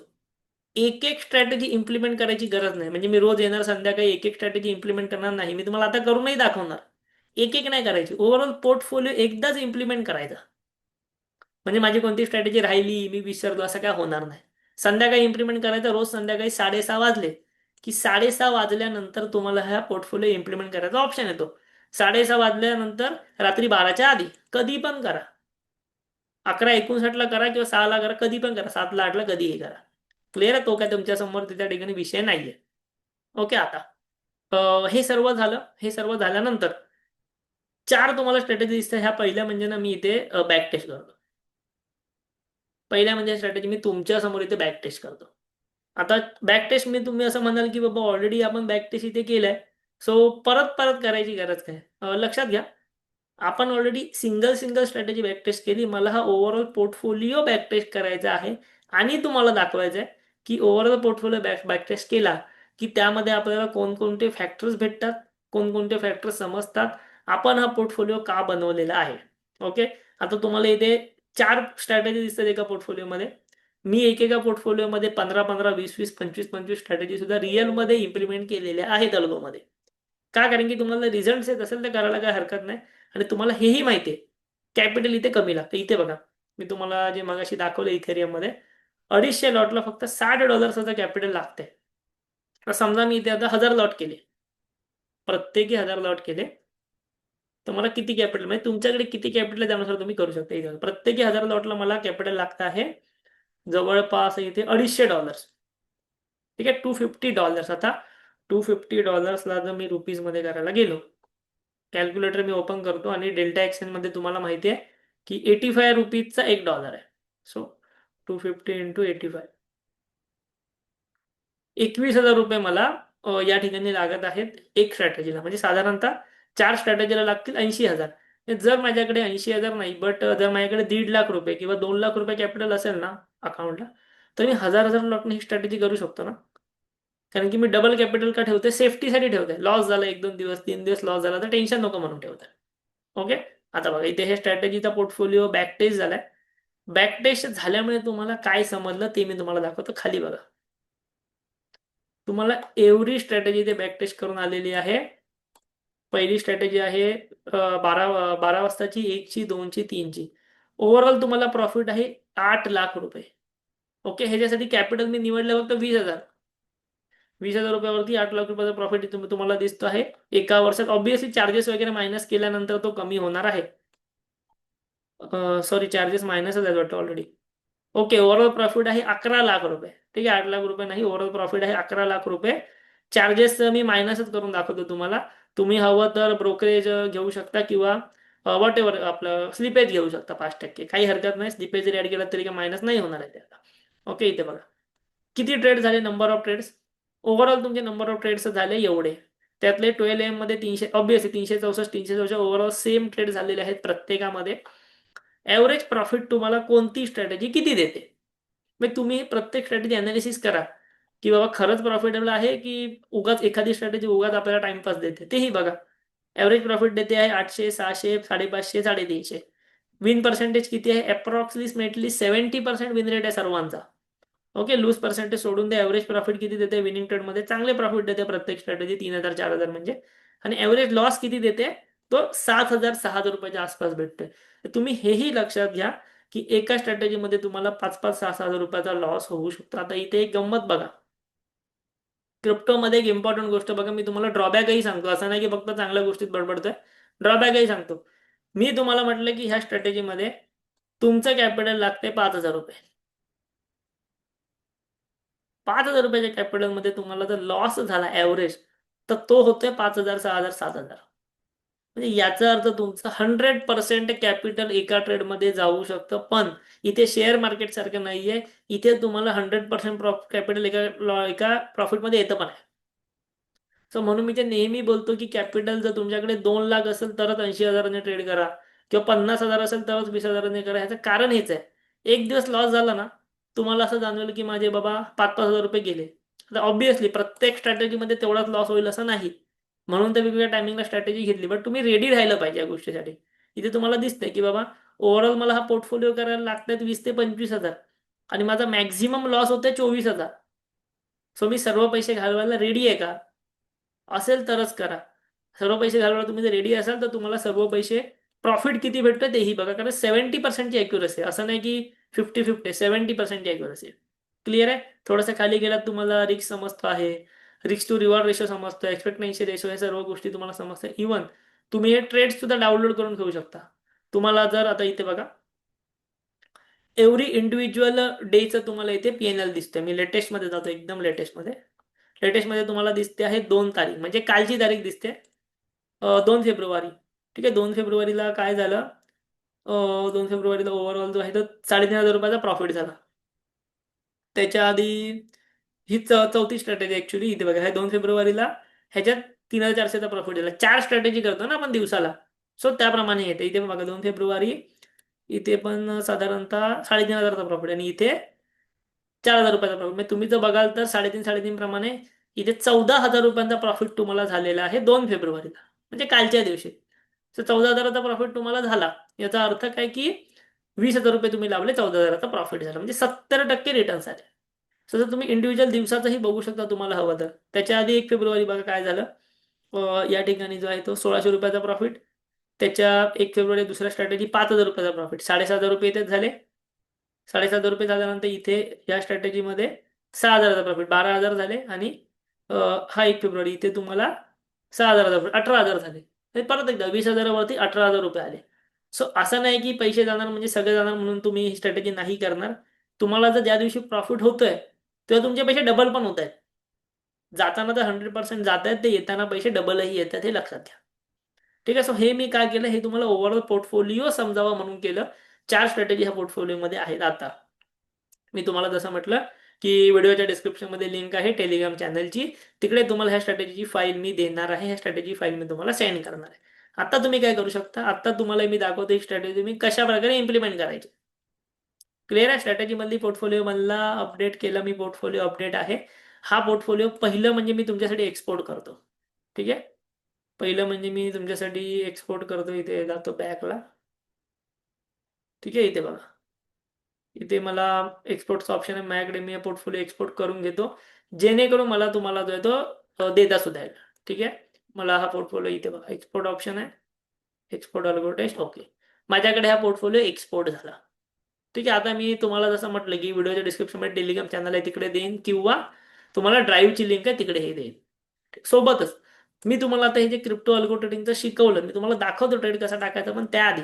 एक एक स्ट्रॅटेजी इम्प्लिमेंट करायची गरज नाही. म्हणजे मी रोज येणार संध्याकाळी एक एक स्ट्रॅटेजी इम्प्लिमेंट करणार नाही. मी तुम्हाला आता करूनही दाखवणार. एक एक नाही करायची, ओव्हरऑल पोर्टफोलिओ एकदाच इम्प्लिमेंट करायचा. म्हणजे माझी कोणती स्ट्रॅटेजी राहिली, मी विसरलो, असं काय होणार नाही. संध्याकाळी इम्प्लिमेंट करायचं. रोज संध्याकाळी 6:30 वाजले की 6:30 वाजल्यानंतर तुम्हाला हा पोर्टफोलिओ इम्प्लिमेंट करायचा ऑप्शन येतो. 6:30 वाजल्यानंतर रात्री 12च्या आधी कधी पण करा. 11:59ला करा किंवा 6ला करा, कधी पण करा. 7ला 8ला कधीही करा. क्लिअर आहे. तो काय तुमच्या समोर त्या ठिकाणी विषय नाहीये. ओके, आता हे सर्व झालं. हे सर्व झाल्यानंतर 4 तुम्हाला स्ट्रॅटेजी दिसतात. ह्या पहिल्या म्हणजे ना मी इथे बॅक टेस्ट करतो. पहिल्या म्हणजे स्ट्रॅटेजी मी तुमच्या समोर इथे बॅक टेस्ट करतो. आता बॅक टेस्ट मी तुम्ही असं म्हणाल की बाबा ऑलरेडी आपण बॅक टेस्ट इथे केलंय, सो परत परत करायची गरज काय? लक्षात घ्या, आपण already single single strategy back test केली. मला हा ओव्हरऑल पोर्टफोलिओ बॅक टेस्ट करायचा आहे आणि तुम्हाला दाखवायचं आहे की ओव्हरऑल पोर्टफोलिओ बॅक टेस्ट केला की त्यामध्ये आपल्याला कोणकोणते फॅक्टर्स भेटतात, कोणकोणते फॅक्टर्स समजतात, आपण हा पोर्टफोलिओ का बनवलेला आहे. ओके, आता तुम्हाला इथे 4 स्ट्रॅटेजी दिसतात एका पोर्टफोलिओमध्ये. मी एकेका पोर्टफोलिओमध्ये 15-15, 20-20, 25-25 स्ट्रॅटेजी सुद्धा रिअलमध्ये इम्प्लिमेंट केलेल्या आहेत अल्गोमध्ये. का? कारण की तुम्हाला रिझल्ट येत असेल तर करायला काय हरकत नाही. आणि तुम्हाला हेही माहिती आहे कॅपिटल इथे कमी लागतं. इथे बघा, मी तुम्हाला जे मगाशी दाखवलं इथेरियममध्ये 250 लॉटला फक्त $60 कॅपिटल लागतंय. तर समजा मी इथे आता 1000 लॉट केले, प्रत्येकी 1000 लॉट केले, तर मला किती कॅपिटल म्हणजे तुमच्याकडे किती कॅपिटल आहे त्यानुसार तुम्ही करू शकता. प्रत्येकी 1000 लॉटला मला कॅपिटल लागतं आहे जवळपास इथे $250. ठीक आहे, $250. आता $250 जर मी रुपीजमध्ये करायला गेलो, कॅल्क्युलेटर मी ओपन करतो आणि डेल्टा एक्सचेंजमध्ये तुम्हाला माहिती आहे की 85 रुपीजचा $1 आहे. सो 250 इंटू 85, 21,000 रुपये मला या ठिकाणी लागत आहेत एक स्ट्रॅटेजीला. म्हणजे साधारणतः 4 स्ट्रॅटेजीला लागतील 80,000. जर माझ्याकडे 80,000 नाही, बट जर माझ्याकडे 1,50,000 रुपये किंवा 2,00,000 रुपये कॅपिटल असेल ना अकाउंटला, तर मी 1,000 लॉटने ही स्ट्रॅटेजी करू शकतो ना. कारण की मी डबल कॅपिटल का ठेवते? सेफ्टीसाठी ठेवते. लॉस झाला 1-2 दिवस, 3 दिवस लॉस झाला तर टेन्शन नको म्हणून ठेवते. ओके, आता बघा इथे हे स्ट्रॅटेजीचा पोर्टफोलिओ बॅक टेस्ट झालाय. बॅक टेस्ट झाल्यामुळे तुम्हाला काय समजलं ते मी तुम्हाला दाखवतो. खाली बघा, तुम्हाला एव्हरी स्ट्रॅटेजी ते बॅक टेस्ट करून आलेली आहे. पहिली स्ट्रॅटेजी आहे 12 वाजताची, 1ची, 2ची, 3ची. ओव्हरऑल तुम्हाला प्रॉफिट आहे 8,00,000 रुपये. ओके, ह्याच्यासाठी कॅपिटल मी निवडलं फक्त 20,000. 20,000 रुपयावरती 8,00,000 रुपयाचा प्रॉफिट तुम्हाला दिसतो आहे एका वर्षात. ऑब्व्हियसली चार्जेस वगैरे मायनस केल्यानंतर तो कमी होणार आहे. सॉरी, चार्जेस मायनसच आहेत वाटतं ऑलरेडी. ओके, ओव्हरऑल प्रॉफिट आहे 11,00,000 रुपये. ठीक आहे, 8,00,000 रुपये नाही, ओव्हरऑल प्रॉफिट आहे 11,00,000 रुपये. चार्जेस मी मायनसच करून दाखवतो तुम्हाला. तुम्ही हवं तर ब्रोकरेज घेऊ शकता किंवा व्हॉट एव्हर आपलं स्लिपेज घेऊ शकता 5%. काही हरकत नाही, स्लिपेज जरी ऍड केला तरी काही मायनस नाही होणार आहे त्याला. ओके, इथे बघा किती ट्रेड झाले, नंबर ऑफ ट्रेड्स. ओव्हरऑल तुमचे नंबर ऑफ ट्रेड्स झाले एवढे. त्यातले 12 AM मध्ये 300, ऑब्व्हियसली 364 ओव्हरऑल सेम ट्रेड झालेले आहेत प्रत्येकामध्ये. ॲव्हरेज प्रॉफिट तुम्हाला कोणती स्ट्रॅटेजी किती देते, मग तुम्ही प्रत्येक स्ट्रॅटेजी अनालिसिस करा की बाबा खरंच प्रॉफिटेबल आहे की उगाच एखादी स्ट्रॅटेजी उगाच आपल्याला टाइमपास देते, तेही बघा. ॲव्हरेज प्रॉफिट देते आहे 800, 600, 550, 350. विन पर्सेंटेज किती आहे? अप्रॉक्सिमेटली 70% विन रेट आहे सर्वांचा. ओके, लूज पर्सेंटेज सोडून दे. ॲव्हरेज प्रॉफिट किती देते विनिंग ट्रेडमध्ये? चांगले प्रॉफिट देते प्रत्येक स्ट्रॅटेजी 3,000, 4,000 म्हणजे. आणि ॲव्हरेज लॉस किती देते? तो 7,000, 6,000 रुपयाच्या आसपास भेटतोय. तर तुम्ही हेही लक्षात घ्या की एका स्ट्रॅटेजीमध्ये तुम्हाला 5-5, 6,000 रुपयाचा लॉस होऊ शकतो. आता इथे एक गंमत बघा, क्रिप्टोमध्ये एक इम्पॉर्टंट गोष्ट बघा, मी तुम्हाला ड्रॉबॅकही सांगतो. असं नाही की फक्त चांगल्या गोष्टीत बडबडतोय, ड्रॉबॅकही सांगतो. मी तुम्हाला म्हटलं की ह्या स्ट्रॅटेजीमध्ये तुमचं कॅपिटल लागते 5,000 रुपये. 5,000 रुपयाच्या कॅपिटलमध्ये तुम्हाला जर लॉस झाला ॲव्हरेज, तर तो होतोय 5,000, 6,000, 7,000. म्हणजे याचा अर्थ तुमचं 100% कॅपिटल एका ट्रेडमध्ये जाऊ शकतं. पण इथे शेअर मार्केट सारखं नाहीये, इथे तुम्हाला 100% कॅपिटल एका प्रॉफिटमध्ये येतं पण आहे. सो म्हणून मी ते नेहमी बोलतो की कॅपिटल जर तुमच्याकडे 2,00,000 असेल तरच 80,000ने ट्रेड करा, किंवा 50,000 असेल तरच 20,000ने करा. ह्याचं कारण हेच आहे, एक दिवस लॉस झाला ना, तुम्हाला असं जाणवलं की माझे बाबा 5,000-5,000 रुपये गेले. आता ऑब्व्हियसली प्रत्येक स्ट्रॅटेजीमध्ये तेवढाच लॉस होईल असं नाही, म्हणून तर वेगवेगळ्या टायमिंगला स्ट्रॅटेजी घेतली. बट तुम्ही रेडी राहिलं पाहिजे या गोष्टीसाठी. इथे तुम्हाला दिसतंय की बाबा ओव्हरऑल मला हा पोर्टफोलिओ करायला लागतात 20,000 ते 25,000 आणि माझा मॅक्झिमम लॉस होतोय 24,000. सो मी सर्व पैसे घालवायला रेडी आहे का? असेल तरच करा. सर्व पैसे घालवायला तुम्ही जर रेडी असाल तर तुम्हाला सर्व पैसे प्रॉफिट किती भेटतं तेही बघा. कारण 70%ची अॅक्युरसी आहे, असं नाही की 50-50, 70%ची अॅक्युरसी आहे. क्लिअर आहे? थोडंसं खाली गेलात तुम्हाला रिस्क समजतो आहे, रिस्क टू रिवॉर्ड रेशो समजतो, एक्सपेक्टेन्सी रेशो, हे सर्व गोष्टी तुम्हाला समजतात. इव्हन तुम्ही हे ट्रेड सुद्धा डाउनलोड करून ठेवू शकता. तुम्हाला जर आता इथे बघा एव्हरी इंडिव्हिज्युअल डेचं तुम्हाला इथे पीएनएल दिसतंय. मी लेटेस्टमध्ये जातो, एकदम लेटेस्टमध्ये. लेटेस्टमध्ये तुम्हाला दिसते आहे 2 तारीख, म्हणजे कालची तारीख दिसते 2 फेब्रुवारी. ठीक आहे, 2 फेब्रुवारीला काय झालं? 2 फेब्रुवारीला ओव्हरऑल जो आहे तो 3,500 रुपयाचा प्रॉफिट झाला. त्याच्या आधी ही चौथी स्ट्रॅटेजी ऍक्च्युली इथे बघा, ह्या 2 फेब्रुवारीला ह्याच्यात 3,400चा प्रॉफिट झाला. 4 स्ट्रॅटेजी करतो ना आपण दिवसाला, सो त्याप्रमाणे येते. इथे बघा 2 फेब्रुवारी, इथे पण साधारणतः 3,500चा प्रॉफिट आणि इथे 4,000 रुपयाचा प्रॉफिट. म्हणजे तुम्ही जर बघाल तर 3.5 प्रमाणे इथे 14,000 रुपयांचा प्रॉफिट तुम्हाला झालेला आहे 2 फेब्रुवारीला, म्हणजे कालच्या दिवशी. तर 14,000चा प्रॉफिट तुम्हाला झाला. याचा अर्थ काय की 20,000 रुपये तुम्ही लावले, 14,000चा प्रॉफिट झाला, म्हणजे 70% रिटर्न्स आले. तसं तुम्ही इंडिव्हिज्युअल दिवसाचंही बघू शकता तुम्हाला हवं तर. त्याच्या आधी 1 फेब्रुवारी बघा काय झालं. या ठिकाणी जो आहे तो 1,600 रुपयाचा प्रॉफिट. त्याच्या 1 फेब्रुवारी दुसऱ्या स्ट्रॅटेजी 5,000 रुपयाचा प्रॉफिट, 7,500 रुपये इथेच झाले. 7,500 रुपये झाल्यानंतर इथे या स्ट्रॅटेजीमध्ये 6,000चा प्रॉफिट, 12,000 झाले. आणि हा 1 फेब्रुवारी इथे तुम्हाला 6,000चा प्रॉफिट, 18,000 झाले. परत एकदा 20,000वरती 18,000 रुपये आले. सो असं नाही की पैसे जाणार म्हणजे सगळे जाणार म्हणून तुम्ही ही स्ट्रॅटेजी नाही करणार. तुम्हाला जर ज्या दिवशी प्रॉफिट होतोय तेव्हा तुमचे पैसे डबल पण होत आहेत. जाताना तर 100% जात आहेत, ते येताना पैसे डबलही येतात, हे लक्षात घ्या. ठीक आहे. सो हे मी काय केलं, हे तुम्हाला ओव्हरऑल पोर्टफोलिओ समजावा म्हणून केलं. 4 स्ट्रॅटेजी ह्या पोर्टफोलिओमध्ये आहेत. आता मी तुम्हाला जसं म्हटलं की व्हिडिओच्या डिस्क्रिप्शनमध्ये लिंक आहे टेलिग्राम चॅनलची, तिकडे तुम्हाला ह्या स्ट्रॅटेजीची फाईल मी देणार आहे. ह्या स्ट्रॅटेजी फाईल मी तुम्हाला सेंड करणार आहे. आता तुम्ही काय करू शकता, आता तुम्हाला मी दाखवतो ही स्ट्रॅटेजी मी कशा प्रकारे इम्प्लिमेंट करायची. क्लिअर आहे. स्ट्रॅटेजी मधली पोर्टफोलिओ मधला अपडेट केला मी, पोर्टफोलिओ अपडेट आहे. हा पोर्टफोलिओ पहिलं म्हणजे मी तुमच्यासाठी एक्सपोर्ट करतो. ठीक आहे. पहिलं म्हणजे मी तुमच्यासाठी एक्सपोर्ट करतो, इथे जातो बॅकला. ठीक आहे. इथे बघा, इथे मला एक्सपोर्टचा ऑप्शन आहे. माझ्याकडे मी पोर्टफोलिओ एक्सपोर्ट करून घेतो, जेणेकरून मला तुम्हाला जो आहे तो देता सुद्धा येईल. ठीक आहे. मला हा पोर्टफोलिओ इथे बघा, एक्सपोर्ट ऑप्शन आहे, एक्सपोर्ट अल्गो टेस्ट. ओके, माझ्याकडे हा पोर्टफोलिओ एक्सपोर्ट झाला. ठीक आहे. आता मी तुम्हाला जसं म्हटलं की व्हिडिओच्या डिस्क्रिप्शनमध्ये टेलिग्राम चॅनल आहे, तिकडे देईन, किंवा तुम्हाला ड्राईव्हची लिंक आहे तिकडेही देईन. सोबतच मी तुम्हाला आता हे जे क्रिप्टो अल्गो ट्रेडिंगचं शिकवलं, मी तुम्हाला दाखवतो ट्रेड कसा टाकायचा. पण त्याआधी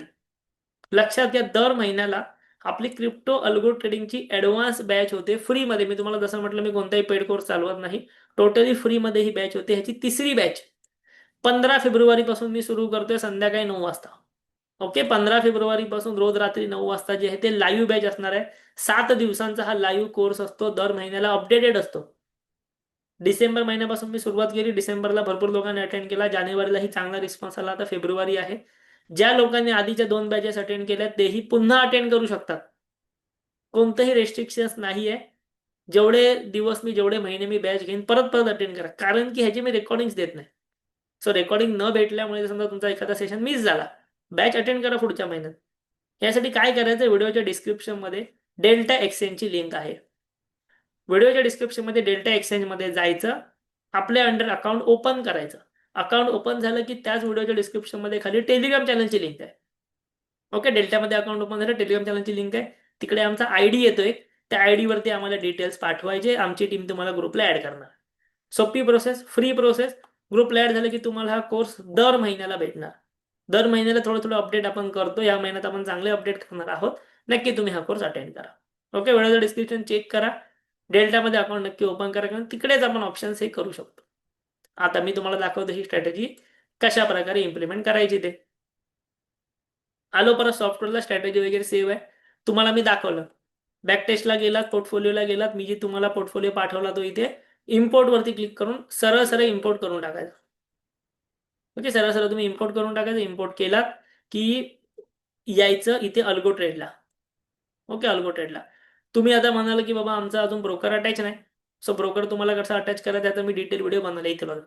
लक्षात घ्या, दर महिन्याला आपली क्रिप्टो अल्गो ट्रेडिंगची ऍडव्हान्स बॅच होते फ्रीमध्ये. मी तुम्हाला जसं म्हटलं, मी कोणताही पेड कोर्स चालवत नाही, टोटली फ्रीमध्ये ही बॅच होते. ह्याची तिसरी बॅच 15 फेब्रुवारी पासून मी सुरू करतोय, संध्याकाळी 9 वाजता. ओके, 15 फेब्रुवारी पासून रोज रात्री 9 वाजता जे आहे ते लाईव्ह बॅच असणार आहे. 7 दिवसांचा हा लाईव्ह कोर्स असतो, दर महिन्याला अपडेटेड असतो. डिसेंबर महिन्यापासून मी सुरुवात केली, डिसेंबरला भरपूर लोकांनी अटेंड केला, जानेवारीलाही चांगला रिस्पॉन्स आला, आता फेब्रुवारी आहे. ज्या लोकांनी आधीच्या 2 बॅचेस अटेंड केल्या तेही पुन्हा अटेंड करू शकतात. कोणतंही रेस्ट्रिक्शन्स नाही आहे. जेवढे दिवस मी, जेवढे महिने मी बॅच घेईन, परत परत अटेंड करा, कारण की ह्याची मी रेकॉर्डिंग देत नाही. सो रेकॉर्डिंग न भेटल्यामुळे समजा तुमचा एखादा सेशन मिस झाला, बॅच अटेंड करा पुढच्या महिन्यात. यासाठी काय करायचं, व्हिडिओच्या डिस्क्रिप्शनमध्ये डेल्टा एक्सचेंजची लिंक आहे. व्हिडिओच्या डिस्क्रिप्शनमध्ये डेल्टा एक्सचेंजमध्ये जायचं, आपल्या अंडर अकाउंट ओपन करायचं. अकाउंट ओपन झालं की त्याच व्हिडिओच्या डिस्क्रिप्शनमध्ये खाली टेलिग्राम चॅनलची लिंक आहे. ओके, डेल्टामध्ये अकाउंट ओपन झालं, टेलिग्राम चॅनलची लिंक आहे, तिकडे आमचा आयडी येतोय. त्या आयडी वरती आम्हाला डिटेल्स पाठवायचे, आमची टीम तुम्हाला ग्रुपला ऍड करणार. सोपी प्रोसेस, फ्री प्रोसेस. ग्रुपला ऍड झालं की तुम्हाला हा कोर्स दर महिन्याला भेटणार. दर महिन्याला थोडं थोडं अपडेट आपण करतो. या महिन्यात आपण चांगले अपडेट करणार आहोत. नक्की तुम्ही हा कोर्स अटेंड करा. ओके, व्हिडिओचं डिस्क्रिप्शन चेक करा, डेल्टामध्ये अकाउंट नक्की ओपन करा, कारण तिकडेच आपण ऑप्शन्स हे करू शकतो. आता मी तुम्हाला दाखवतो ही स्ट्रॅटेजी कशा प्रकारे इम्प्लिमेंट करायची ते. आलो परत सॉफ्टवेअरला, स्ट्रॅटेजी वगैरे सेव्ह आहे, तुम्हाला मी दाखवलं. बॅक टेस्टला गेलात, पोर्टफोलिओला गेलात, मी जे तुम्हाला पोर्टफोलिओ पाठवला तो इथे इम्पोर्ट वरती क्लिक करून सरळ सरळ इम्पोर्ट करून टाकायचं. ओके, सरळ सरळ तुम्ही इम्पोर्ट करून टाकायचं. इम्पोर्ट केलात की यायचं इथे अल्गो ट्रेडला. ओके, अल्गो ट्रेडला तुम्ही आता म्हणाल की बाबा आमचा अजून ब्रोकर अटॅच नाही. सो ब्रोकर तुम्हाला कसं अटॅच करायचं आता मी डिटेल व्हिडिओ बनवला, इथे बघा.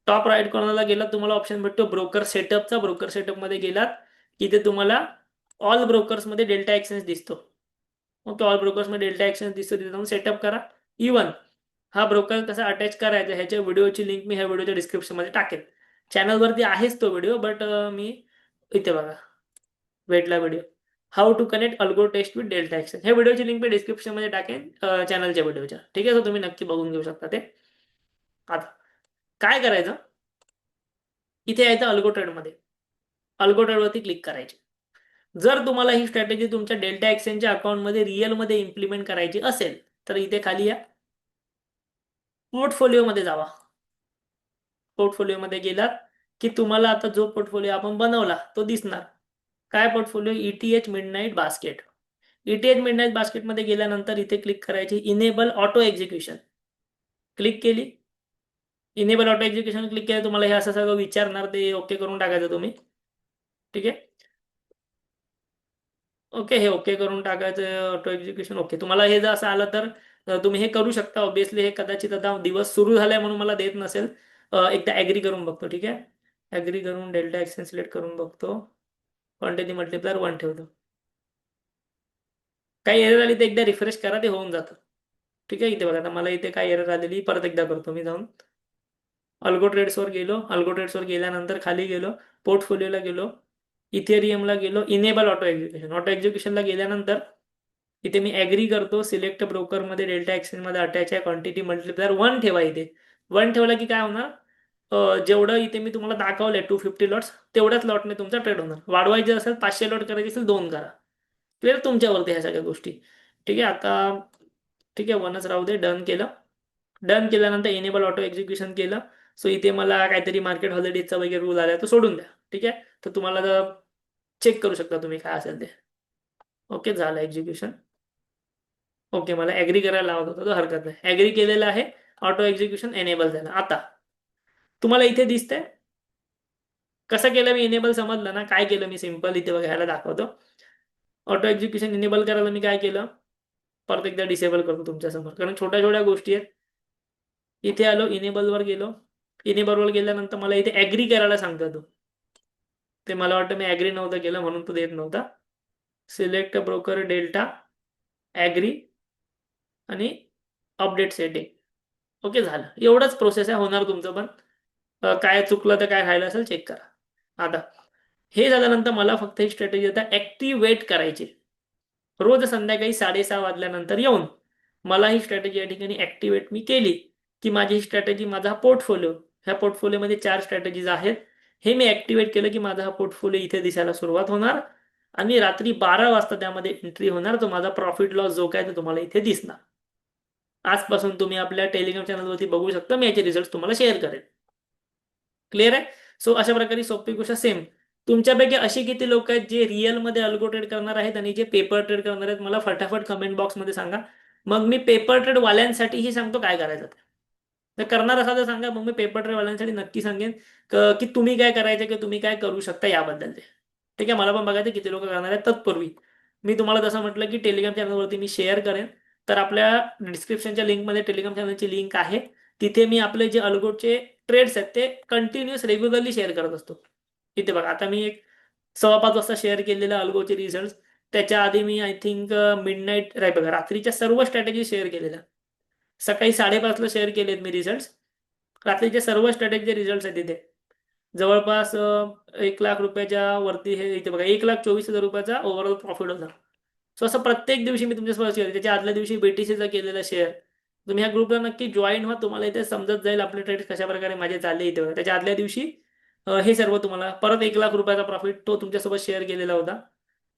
टॉप राईट कॉर्नरला गेलात, तुम्हाला ऑप्शन भेटतो ब्रोकर सेटअपचा. ब्रोकर सेटअप मध्ये गेलात की इथे तुम्हाला ऑल ब्रोकर्स मध्ये डेल्टा एक्सचेंज दिसतो. ओके, ऑल ब्रोकर्स मध्ये डेल्टा एक्सचेंज दिसतो, तिथे जाऊन सेटअप करा. इवन हा ब्रोकर कसा अटॅच करायचा ह्याच्या व्हिडिओची लिंक मी ह्या व्हिडिओच्या डिस्क्रिप्शन मध्ये टाकेन. चॅनलवरती आहेच तो व्हिडिओ, बट मी इथे बघा भेटला video, how to connect algo test with Delta Exchange. ह्या व्हिडिओची लिंक मी डिस्क्रिप्शन मध्ये टाकेन चॅनलच्या व्हिडिओच्या. ठीक आहे, सो तुम्ही नक्की बघून घेऊ शकता ते. आता काय करायचं, इथे यायचं अल्गो ट्रेडमध्ये, अल्गो ट्रेडवरती क्लिक करायचे. जर तुम्हाला ही स्ट्रॅटेजी तुमच्या डेल्टा एक्सचेंजच्या अकाउंटमध्ये रिअलमध्ये इम्प्लिमेंट करायची असेल तर इथे खाली या, पोर्टफोलिओमध्ये जावा. पोर्टफोलिओमध्ये गेलात की तुम्हाला आता जो पोर्टफोलिओ आपण बनवला तो दिसणार. काय portfolio, ETH midnight basket. ETH midnight बास्केटमध्ये गेल्यानंतर इथे क्लिक करायची इनेबल ऑटो एक्झिक्युशन. क्लिक केली, इनेबल ऑटो एक्झिक्युशन क्लिक केलं, तुम्हाला हे असं सगळं विचारणार, ते ओके करून टाकायचं तुम्ही. ठीक आहे, ओके, हे ओके करून टाकायचं, ऑटो एक्झिक्युशन ओके. तुम्हाला हे जर असं आलं तर तुम्ही हे करू शकता. ऑब्विसली हे कदाचित आता दिवस सुरू झालाय म्हणून मला देत नसेल, एकदा ऍग्री करून बघतो. ठीक आहे, ॲग्री करून डेल्टा एक्सचेंज सिलेक्ट करून बघतो. क्वांटिटी मल्टिप्लायर 1 ठेवतो. काही एरर आली तर एकदा रिफ्रेश करा, ते होऊन जातं. ठीक आहे. इथे बघा, आता मला इथे काय एरर आलेली परत एकदा करतो मी जाऊन. अल्गो ट्रेड्सवर गेलो. अल्गो ट्रेड्सवर गेल्यानंतर खाली गेलो, पोर्टफोलिओला गेलो, इथेरियमला गेलो, इनेबल ऑटो एक्झिक्युशन. ऑटो एक्झिक्युशनला गेल्यानंतर इथे मी ॲग्री करतो. सिलेक्ट ब्रोकरमध्ये डेल्टा एक्सचेंजमध्ये अटॅच आहे, क्वांटिटी मल्टिप्लायर 1 ठेवा. इथे 1 ठेवला की काय होणार, जेवढं इथे मी तुम्हाला दाखवलंय 250 लॉट्स, तेवढ्याच लॉटने तुमचा ट्रेड होणार. वाढवायचे असेल 500 लॉट करायचे असेल 2 करा. क्लिअर, तुमच्यावरती ह्या सगळ्या गोष्टी. ठीक आहे. आता ठीक आहे, 1च राहू दे. डन केलं. डन केल्यानंतर इनेबल ऑटो एक्झिक्युशन केलं. सो इथे मला काहीतरी मार्केट हॉलिडेजचा वगैरे रूल आला तो सोडून द्या. ठीक आहे. तर तुम्हाला चेक करू शकता तुम्ही काय असेल ते. ओके, झालं एक्झिक्युशन. ओके, मला ॲग्री करायला लावत होता, तो हरकत नाही. ॲग्री केलेलं आहे. ऑटो एक्झिक्युशन एनेबल झालं. आता तुम्हाला इथे दिसतंय कसं केलं मी इनेबल, समजलं ना काय केलं मी. सिंपल इथे बघायला दाखवतो. ऑटो एक्झिक्युशन इनेबल करायला मी काय केलं, परत एकदा डिसेबल करतो तुमच्यासमोर, कारण छोट्या छोट्या गोष्टी आहेत. इथे आलो, इनेबलवर गेलो. इनेबलवर गेल्यानंतर मला इथे ॲग्री करायला सांगतो तो. ते मला वाटतं मी ॲग्री नव्हतं केलं म्हणून तो देत नव्हता. सिलेक्ट ब्रोकर डेल्टा, ॲग्री आणि अपडेट सेटिंग. ओके, झालं. एवढंच प्रोसेस आहे, होणार तुमचं पण. काय चुकलं तर काय राहिलं असेल चेक करा. आता हे झाल्यानंतर मला फक्त ही स्ट्रॅटेजी आता ॲक्टिवेट करायची. रोज संध्याकाळी 6:30 वाजल्यानंतर येऊन मला ही स्ट्रॅटेजी या ठिकाणी ॲक्टिवेट मी केली की माझी ही स्ट्रॅटेजी, माझा पोर्टफोलिओ, ह्या पोर्टफोलिओमध्ये 4 स्ट्रॅटेजीज आहेत. हे मी ॲक्टिवेट केलं की माझा हा पोर्टफोलिओ इथे दिसायला सुरुवात होणार आणि रात्री 12 वाजता त्यामध्ये एंट्री होणार. तो माझा प्रॉफिट लॉस जो काय तो तुम्हाला इथे दिसणार. आजपासून तुम्ही आपल्या टेलिग्राम चॅनलवरती बघू शकता. मी याचे रिझल्ट तुम्हाला शेअर करेन. क्लिअर आहे. सो अशा प्रकारे सोपी गोष्ट. सेम तुमच्यापैकी अशी किती लोक आहेत जे रिअलमध्ये अल्गो ट्रेड करणार आहेत आणि जे पेपर ट्रेड करणार आहेत, मला फटाफट कमेंट बॉक्समध्ये सांगा. मग मी पेपर ट्रेड वाल्यांसाठीही सांगतो काय करायचं ते. तर करणार असा तर सांगा, मग मी पेपर ट्रेड वाल्यांसाठी नक्की सांगेन की तुम्ही काय करायचं, की तुम्ही काय करू शकता याबद्दल ते. ठीक आहे. मला पण बघायचं किती लोक करणार आहेत. तत्पूर्वी मी तुम्हाला जसं म्हटलं की टेलिग्राम चॅनलवरती मी शेअर करेन. तर आपल्या डिस्क्रिप्शनच्या लिंकमध्ये टेलिग्राम चॅनलची लिंक आहे. तिथे मी आपले जे अल्गोचे ट्रेड्स आहेत ते कंटिन्युअस रेग्युलरली शेअर करत असतो. इथे बघा, आता मी एक 5:15 वाजता शेअर केलेले अल्गोचे रिझल्ट. त्याच्या आधी मी आय थिंक मिडनाईट बघा, रात्रीच्या सर्व स्ट्रॅटेजी शेअर केलेल्या. सकाळी 5:30ला शेअर केलेत मी रिझल्ट. रात्रीचे सर्व स्ट्रॅटेजीचे रिझल्ट आहेत तिथे. जवळपास 1 लाख रुपयाच्या वरती हे इथे बघा, 1,24,000 रुपयाचा ओव्हरऑल प्रॉफिट होता. सो असं प्रत्येक दिवशी मी तुमच्यासोबत शेअर, त्याच्या आदल्या दिवशी BTCचा केलेला शेअर. तुम्ही ह्या ग्रुपला नक्की जॉईन व्हा, तुम्हाला इथे समजत जाईल आपले ट्रेड कशा प्रकारे माझे चालले इथे बघा. त्याच्या आदल्या दिवशी हे सर्व तुम्हाला परत 1 लाख रुपयाचा प्रॉफिट तो तुमच्यासोबत शेअर केलेला होता.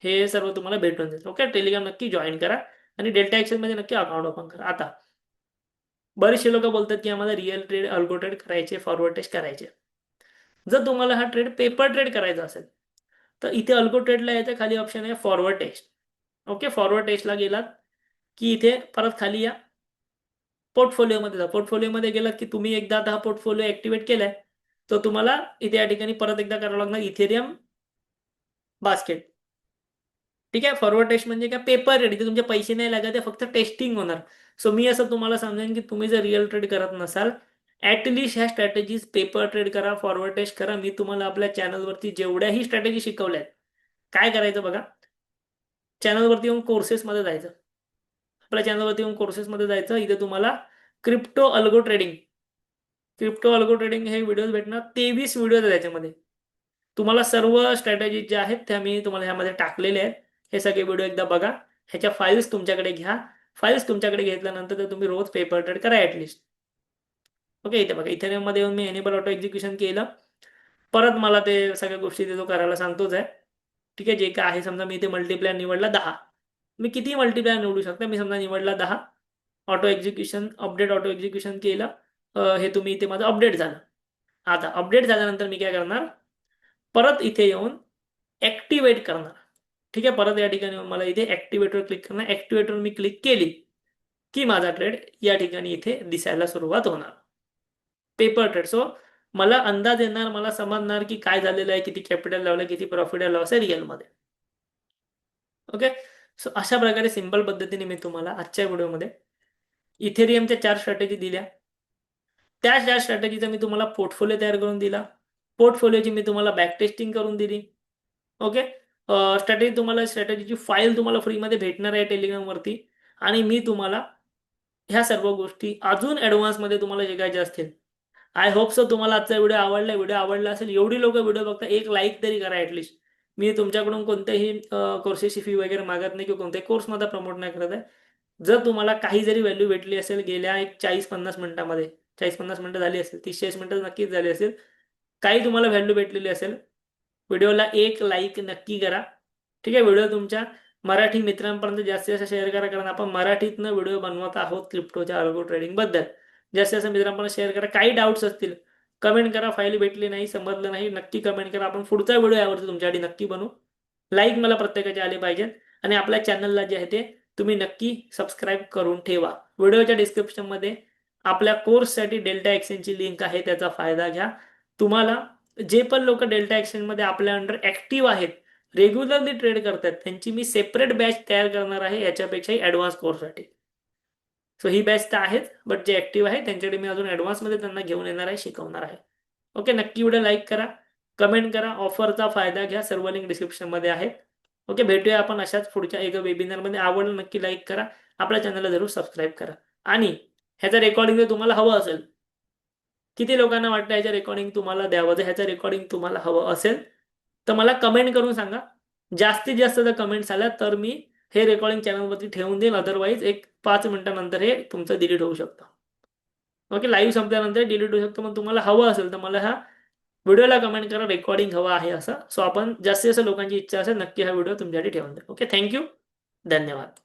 हे सर्व तुम्हाला भेटून जाईल. ओके, टेलिग्राम नक्की जॉईन करा आणि डेल्टा एक्सचेंजमध्ये नक्की अकाउंट ओपन करा. आता बरेचसे लोक बोलतात की आम्हाला रिअल ट्रेड, अल्गो ट्रेड करायचे, फॉरवर्ड टेस्ट करायचे. जर तुम्हाला हा ट्रेड पेपर ट्रेड करायचा असेल तर इथे अल्गो ट्रेडला याच्या खाली ऑप्शन आहे फॉरवर्ड टेस्ट. ओके, फॉरवर्ड टेस्टला गेलात की इथे परत खाली या, पोर्टफोलिओमध्ये जा. पोर्टफोलिओमध्ये गेलात की तुम्ही एकदा आता हा पोर्टफोलिओ ॲक्टिवेट केलाय, तर तुम्हाला इथे या ठिकाणी परत एकदा करावं लागणार इथेरियम बास्केट. ठीक आहे. फॉरवर्ड टेस्ट म्हणजे काय, पेपर रेट. इथे तुमचे पैसे नाही लागत आहे, फक्त टेस्टिंग होणार. सो मी असं तुम्हाला सांगेन की तुम्ही जर रिअल ट्रेड करत नसाल, ॲटलिस्ट ह्या स्ट्रॅटेजीज पेपर ट्रेड करा, फॉरवर्ड टेस्ट करा. मी तुम्हाला आपल्या चॅनलवरती जेवढ्याही स्ट्रॅटेजी शिकवल्या आहेत, काय करायचं बघा, चॅनलवरती येऊन कोर्सेसमध्ये जायचं. आपल्या चॅनलवरती येऊन कोर्सेसमध्ये जायचं. इथे तुम्हाला क्रिप्टो अल्गो ट्रेडिंग, हे व्हिडिओज भेटणार. 23 व्हिडिओ आहेत त्याच्यामध्ये. तुम्हाला सर्व स्ट्रॅटेजी ज्या आहेत त्या मी तुम्हाला ह्यामध्ये टाकलेल्या आहेत. हे सगळे व्हिडिओ एकदा बघा. ह्याच्या फाईल्स तुमच्याकडे घ्या. फाईल्स तुमच्याकडे घेतल्यानंतर तर तुम्ही रोज पेपर ट्रेड करा ॲटलिस्ट. ओके, इथे बघा, इथेरियममध्ये येऊन मी एनेबल ऑटो एक्झिक्युशन केलं. परत मला ते सगळ्या गोष्टी तो करायला सांगतोच आहे. ठीक आहे. जे काय आहे, समजा मी इथे मल्टिप्लायर निवडला 10. मी किती मल्टिप्लायर निवडू शकता. मी समजा निवडला 10. Auto execution, update auto execution केलं. हे तुम्ही इथे माझं अपडेट झालं. आता अपडेट झाल्यानंतर मी काय करणार, परत इथे येऊन ॲक्टिवेट करणार. ठीक आहे. परत या ठिकाणी मला इथे ॲक्टिवेटवर क्लिक करणार. ॲक्टिवेटवर मी क्लिक केली की माझा ट्रेड या ठिकाणी इथे दिसायला सुरुवात होणार, पेपर ट्रेड. सो मला अंदाज येणार, मला समजणार की काय झालेलं आहे, किती कॅपिटल लावलं, किती प्रॉफिट लॉस आहे रिअलमध्ये. ओके. सो अशा प्रकारे सिंपल पद्धतीने मी तुम्हाला आजच्या व्हिडिओमध्ये इथेरियमच्या 4 स्ट्रॅटेजी दिल्या. त्या 4 स्ट्रॅटेजीचा मी तुम्हाला पोर्टफोलिओ तयार करून दिला. पोर्टफोलिओची मी तुम्हाला बॅक टेस्टिंग करून दिली. ओके, स्ट्रॅटेजीची फाईल तुम्हाला फ्रीमध्ये भेटणार आहे टेलिग्रामवरती. आणि मी तुम्हाला ह्या सर्व गोष्टी अजून ॲडव्हान्समध्ये तुम्हाला शिकायच्या असतील. आय होप सो तुम्हाला आजचा व्हिडिओ आवडला असेल. एवढी लोक व्हिडिओ बघता, एक लाईक तरी करा ॲटलिस्ट. मी तुमच्याकडून कोणत्याही कोर्सेसची फी वगैरे मागत नाही किंवा कोणत्याही कोर्समध्ये प्रमोट नाही करत आहे. जर तुम्हाला काही जरी व्हॅल्यू भेटली असेल गेल्या एक 40-50 मिनिटांमध्ये, 40-50 मिनिटं झाली असेल, 30-40 मिनिटं नक्कीच झाली असेल, काही तुम्हाला व्हॅल्यू भेटलेली असेल, व्हिडिओला एक लाईक नक्की करा. ठीक आहे, व्हिडिओ तुमच्या मराठी मित्रांपर्यंत जास्तीत जास्त शेअर करा, कारण आपण मराठीतनं व्हिडिओ बनवत आहोत क्रिप्टोच्या अल्गो ट्रेडिंगबद्दल. जास्तीत जास्त मित्रांपर्यंत शेअर करा. काही डाऊट्स असतील कमेंट करा. फाईल भेटली नाही, समजलं नाही, नक्की कमेंट करा. आपण पुढचा व्हिडिओ यावरती तुमच्यासाठी नक्की बनवू. लाईक मला प्रत्येकाचे आले पाहिजेत. आणि आपल्या चॅनलला जे आहे ते तुम्ही नक्की सबस्क्राईब करून ठेवा. व्हिडिओच्या डिस्क्रिप्शनमध्ये आपल्या कोर्ससाठी डेल्टा एक्सचेंजची लिंक आहे, त्याचा फायदा घ्या. तुम्हाला जे पण लोक डेल्टा एक्सचेंजमध्ये आपल्या अंडर ॲक्टिव्ह आहेत, रेग्युलरली ट्रेड करतात, त्यांची मी सेपरेट बॅच तयार करणार आहे याच्यापेक्षाही ॲडव्हान्स कोर्ससाठी. सो ही बॅच तर आहेच, बट जे ॲक्टिव्ह आहे त्यांच्याकडे मी अजून ॲडव्हान्समध्ये त्यांना घेऊन येणार आहे, शिकवणार आहे. ओके, नक्की व्हिडिओ लाईक करा, कमेंट करा, ऑफरचा फायदा घ्या. सर्व लिंक डिस्क्रिप्शनमध्ये आहेत. ओके, भेटूया आपण अशाच पुढच्या एका वेबिनारमध्ये. आवडलं नक्की लाईक करा, आपल्या चॅनलला जरूर सबस्क्राईब करा. आणि ह्याचं रेकॉर्डिंग जर तुम्हाला हवं असेल, किती लोकांना वाटतं ह्याचं रेकॉर्डिंग तुम्हाला द्यावं, जर ह्याचं रेकॉर्डिंग तुम्हाला हवं असेल तर मला कमेंट करून सांगा. जास्तीत जास्त जर कमेंट्स आल्या तर मी हे रेकॉर्डिंग चॅनलवरती ठेवून देईल, अदरवाईज एक 5 मिनिटानंतर हे तुमचं डिलीट होऊ शकतं. ओके, लाईव्ह संपल्यानंतर डिलीट होऊ शकतं. मग तुम्हाला हवं असेल तर मला ह्या व्हिडिओला कमेंट करा, रेकॉर्डिंग हवं आहे असं. सो आपण जास्तीत जास्त लोकांची इच्छा असेल, नक्की हा व्हिडिओ तुमच्यासाठी ठेवून द्या. ओके, थँक्यू, धन्यवाद.